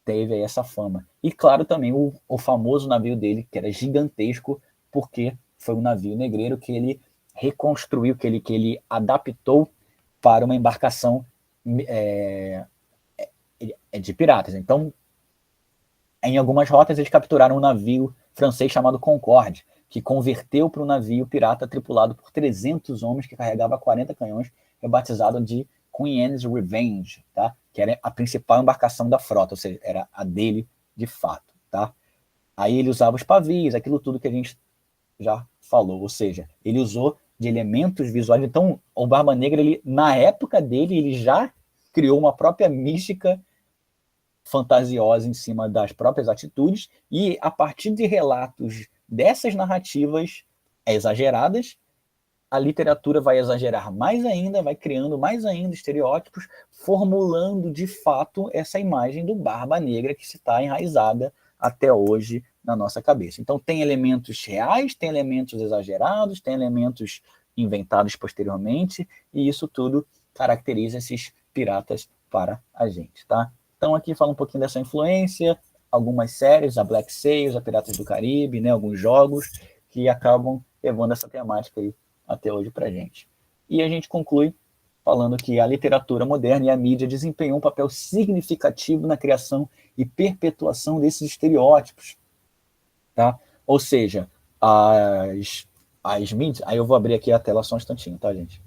Speaker 1: teve aí essa fama. E claro também o famoso navio dele, que era gigantesco, porque foi um navio negreiro que ele reconstruiu, que ele adaptou para uma embarcação de piratas. Então, em algumas rotas, eles capturaram um navio francês chamado Concorde, que converteu para um navio pirata tripulado por 300 homens que carregava 40 canhões, rebatizado de Queen Anne's Revenge, tá? Que era a principal embarcação da frota, ou seja, era a dele de fato. Tá? Aí ele usava os pavios, aquilo tudo que a gente já falou, ou seja, ele usou de elementos visuais. Então, o Barba Negra, ele, na época dele, ele já criou uma própria mística fantasiosa em cima das próprias atitudes, e a partir de relatos dessas narrativas exageradas, a literatura vai exagerar mais ainda, vai criando mais ainda estereótipos, formulando de fato essa imagem do Barba Negra que se está enraizada até hoje na nossa cabeça. Então tem elementos reais, tem elementos exagerados, tem elementos inventados posteriormente, e isso tudo caracteriza esses piratas para a gente, tá? Então aqui fala um pouquinho dessa influência, algumas séries, a Black Sails, a Piratas do Caribe, né, alguns jogos que acabam levando essa temática aí até hoje para a gente. E a gente conclui falando que a literatura moderna e a mídia desempenham um papel significativo na criação e perpetuação desses estereótipos. Tá? Ou seja, as mídias... Aí eu vou abrir aqui a tela só um instantinho, tá, gente?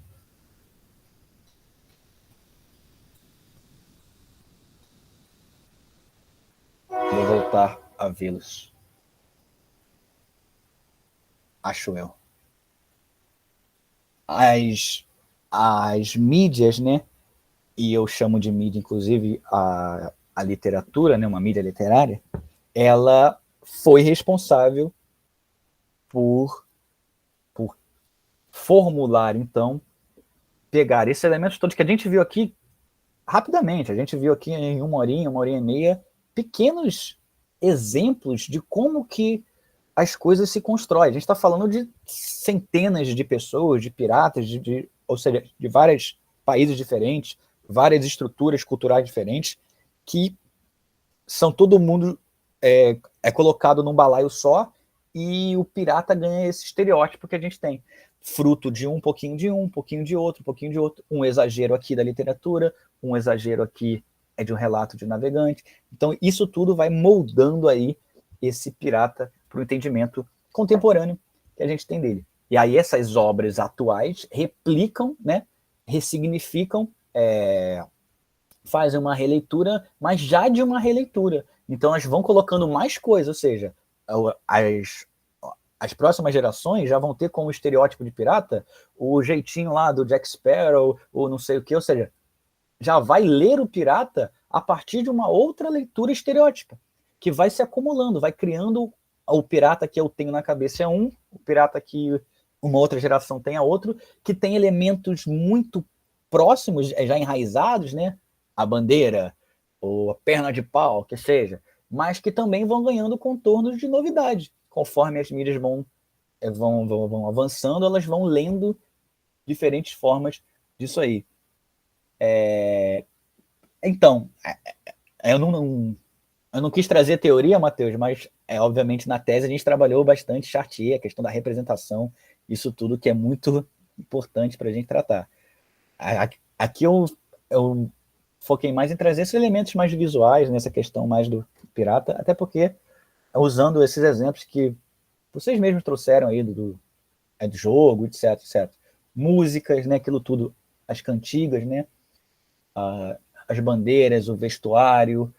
Speaker 1: Vou voltar a vê-los. Acho eu. As mídias, né? E eu chamo de mídia, inclusive, a literatura, né? Uma mídia literária, ela foi responsável por formular, então, pegar esses elementos todos que a gente viu aqui rapidamente, a gente viu aqui em uma horinha e meia, pequenos exemplos de como que as coisas se constroem. A gente está falando de centenas de pessoas, de piratas, ou seja, de vários países diferentes, várias estruturas culturais diferentes, que são todo mundo colocado num balaio só, e o pirata ganha esse estereótipo que a gente tem. Fruto de um pouquinho de um pouquinho de outro, um exagero aqui da literatura, um exagero aqui de um relato de um navegante. Então, isso tudo vai moldando aí esse pirata para o entendimento contemporâneo que a gente tem dele. E aí essas obras atuais replicam, né, ressignificam, fazem uma releitura, mas já de uma releitura. Então elas vão colocando mais coisas, ou seja, as próximas gerações já vão ter como estereótipo de pirata o jeitinho lá do Jack Sparrow, ou não sei o que, ou seja, já vai ler o pirata a partir de uma outra leitura estereótipa, que vai se acumulando, vai criando o pirata que eu tenho na cabeça é um, o pirata que uma outra geração tem a outro, que tem elementos muito próximos, já enraizados, né? A bandeira, ou a perna de pau, que seja, mas que também vão ganhando contornos de novidade. Conforme as mídias vão avançando, elas vão lendo diferentes formas disso aí. Então, eu não quis trazer teoria, Matheus, mas obviamente na tese a gente trabalhou bastante Chartier, a questão da representação, isso tudo que é muito importante para a gente tratar. Aqui eu foquei mais em trazer esses elementos mais visuais, nessa questão mais do pirata, até porque usando esses exemplos que vocês mesmos trouxeram aí do jogo, etc, etc. Músicas, né, aquilo tudo, as cantigas, né, as bandeiras, o vestuário,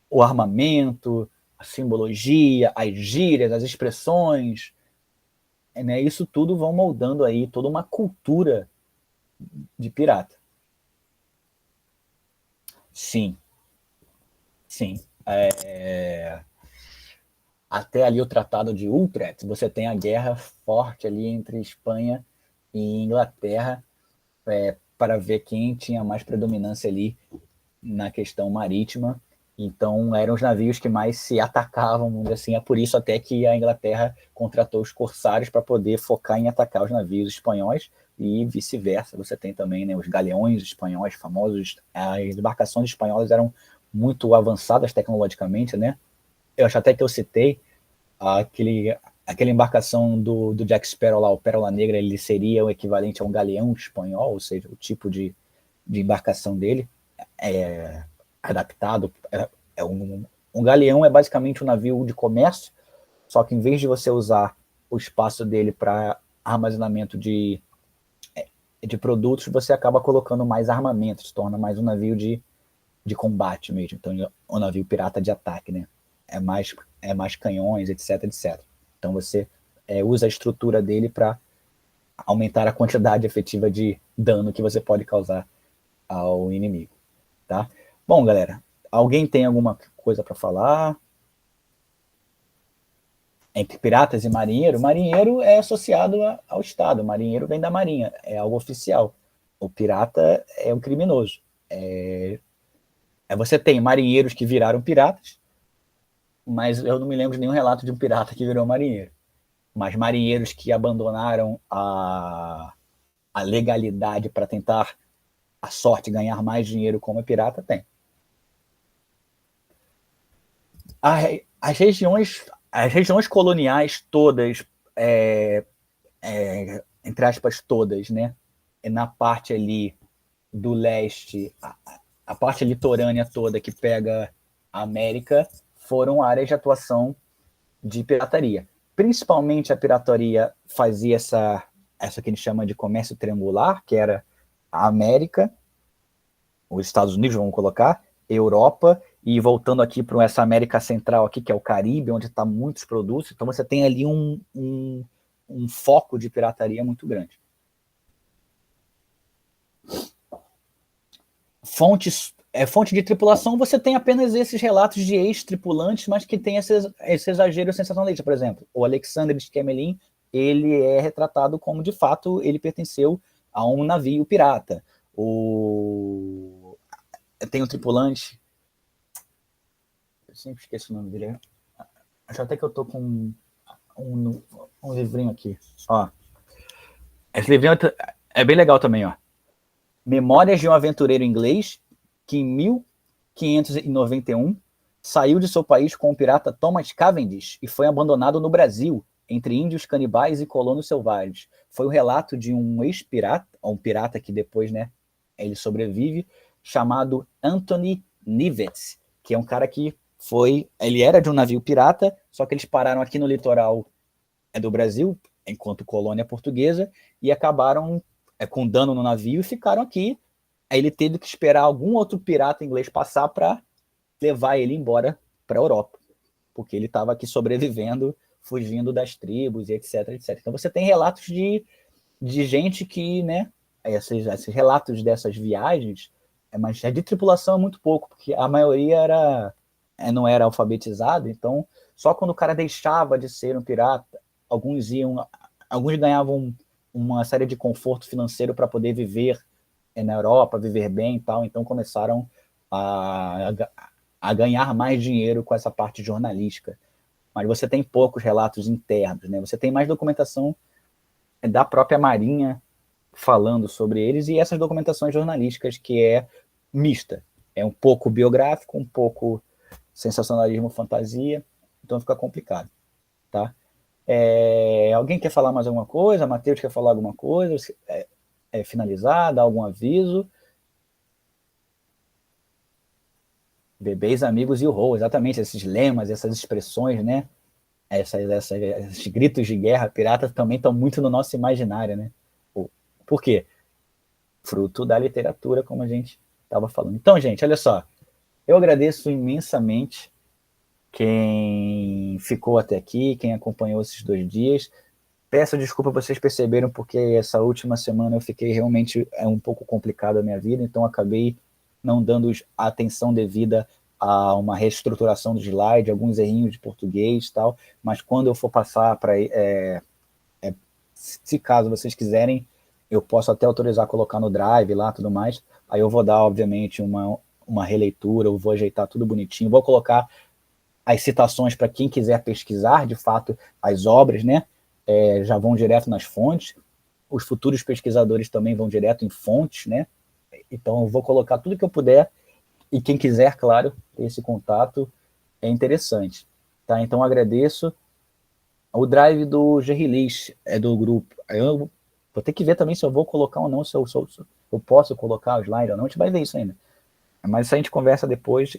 Speaker 1: o armamento, a simbologia, as gírias, as expressões, né, isso tudo vão moldando aí toda uma cultura de pirata. Sim. Até ali o Tratado de Utrecht, você tem a guerra forte ali entre Espanha e Inglaterra, para ver quem tinha mais predominância ali na questão marítima. Então eram os navios que mais se atacavam, vamos dizer assim. É por isso até que a Inglaterra contratou os corsários para poder focar em atacar os navios espanhóis, e vice-versa. Você tem também, né, os galeões espanhóis famosos. As embarcações espanholas eram muito avançadas tecnologicamente, né? Eu acho até que eu citei aquela embarcação do Jack Sparrow lá, o Pérola Negra, ele seria o equivalente a um galeão espanhol, ou seja, o tipo de embarcação dele adaptado. Um galeão é basicamente um navio de comércio, só que em vez de você usar o espaço dele para armazenamento de produtos, você acaba colocando mais armamento, se torna mais um navio de combate mesmo. Então, um navio pirata de ataque, né? É mais canhões, etc, etc. Então, você usa a estrutura dele para aumentar a quantidade efetiva de dano que você pode causar ao inimigo, tá? Bom, galera, alguém tem alguma coisa para falar? Entre piratas e marinheiro? Marinheiro é associado ao Estado, marinheiro vem da marinha, é algo oficial. O pirata é um criminoso. Você tem marinheiros que viraram piratas, mas eu não me lembro de nenhum relato de um pirata que virou marinheiro. Mas marinheiros que abandonaram a legalidade para tentar a sorte, ganhar mais dinheiro como pirata, tem. As regiões coloniais todas, entre aspas todas, né, na parte ali do leste, a parte litorânea toda que pega a América, foram áreas de atuação de pirataria. Principalmente a pirataria fazia essa que a gente chama de comércio triangular, que era a América, os Estados Unidos, vamos colocar, Europa, e voltando aqui para essa América Central aqui, que é o Caribe, onde está muitos produtos. Então você tem ali um foco de pirataria muito grande. Fonte de tripulação, você tem apenas esses relatos de ex-tripulantes, mas que tem esse exagero sensacionalista. Por exemplo, o Alexander de Schemelin, ele é retratado como, de fato, ele pertenceu a um navio pirata. Tem um tripulante, eu sempre esqueço o nome dele. Acho até que eu tô com um livrinho aqui. Ó, esse livrinho é bem legal também, ó. Memórias de um aventureiro inglês que em 1591 saiu de seu país com o pirata Thomas Cavendish e foi abandonado no Brasil, entre índios canibais e colonos selvagens. Foi o relato de um ex-pirata, um pirata que depois, né, ele sobrevive, chamado Anthony Nivetz, que é um cara que ele era de um navio pirata, só que eles pararam aqui no litoral do Brasil, enquanto colônia portuguesa, e acabaram com dano no navio e ficaram aqui. Aí ele teve que esperar algum outro pirata inglês passar para levar ele embora para a Europa, porque ele estava aqui sobrevivendo, fugindo das tribos e etc, etc. Então você tem relatos de gente que, né, esses relatos dessas viagens, mas de tripulação é muito pouco, porque a maioria não era alfabetizada, então só quando o cara deixava de ser um pirata, alguns ganhavam uma série de conforto financeiro para poder viver na Europa, viver bem e tal, então começaram a ganhar mais dinheiro com essa parte jornalística. Mas você tem poucos relatos internos, né? Você tem mais documentação da própria Marinha falando sobre eles, e essas documentações jornalísticas que é mista. É um pouco biográfico, um pouco sensacionalismo, fantasia, então fica complicado, tá? Alguém quer falar mais alguma coisa? Matheus quer falar alguma coisa? Finalizar, dar algum aviso? Bebês, amigos e o rol, exatamente, esses lemas, essas expressões, né? Esses gritos de guerra pirata também estão muito no nosso imaginário, né? Por quê? Fruto da literatura, como a gente estava falando. Então, gente, olha só, eu agradeço imensamente quem ficou até aqui, quem acompanhou esses 2 dias. Peço desculpa, vocês perceberam, porque essa última semana eu fiquei realmente um pouco complicado a minha vida, então acabei não dando a atenção devida a uma reestruturação do slide, alguns errinhos de português e tal, mas quando eu for passar para... se caso vocês quiserem, eu posso até autorizar a colocar no Drive lá, tudo mais, aí eu vou dar, obviamente, uma releitura, eu vou ajeitar tudo bonitinho, vou colocar as citações para quem quiser pesquisar, de fato, as obras, né? Já vão direto nas fontes, os futuros pesquisadores também vão direto em fontes, né? Então eu vou colocar tudo que eu puder, e quem quiser, claro, ter esse contato é interessante, tá? Então agradeço. O Drive do Gerrilis é do grupo. Eu vou ter que ver também se eu vou colocar ou não, se eu posso colocar o slide ou não, a gente vai ver isso ainda. Mas isso a gente conversa depois,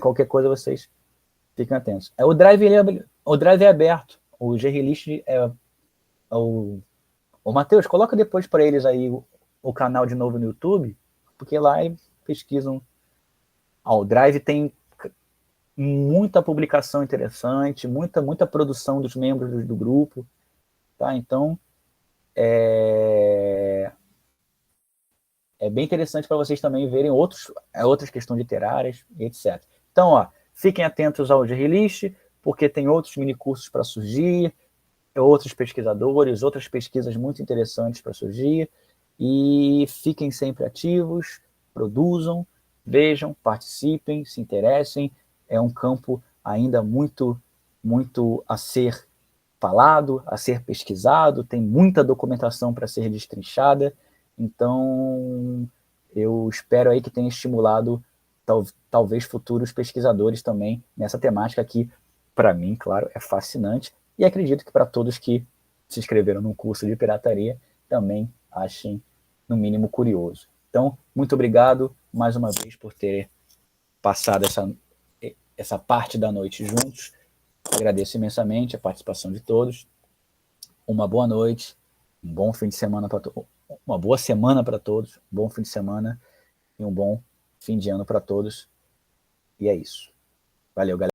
Speaker 1: qualquer coisa vocês fiquem atentos. O Drive é aberto, o Gerrilis o Matheus, coloca depois para eles aí o canal de novo no YouTube, porque lá eles pesquisam. O Drive tem muita publicação interessante, muita produção dos membros do grupo, tá? Então é bem interessante para vocês também verem outras questões literárias, etc. Então, fiquem atentos ao Gerrilis, porque tem outros minicursos para surgir, outros pesquisadores, outras pesquisas muito interessantes para surgir, e fiquem sempre ativos, produzam, vejam, participem, se interessem. É um campo ainda muito, muito a ser falado, a ser pesquisado, tem muita documentação para ser destrinchada, então eu espero aí que tenha estimulado talvez futuros pesquisadores também nessa temática que, para mim, claro, é fascinante, e acredito que para todos que se inscreveram num curso de pirataria também achem, no mínimo, curioso. Então, muito obrigado mais uma vez por ter passado essa parte da noite juntos. Agradeço imensamente a participação de todos. Uma boa noite, um bom fim de semana para todos, uma boa semana para todos, um bom fim de semana e um bom fim de ano para todos. E é isso. Valeu, galera.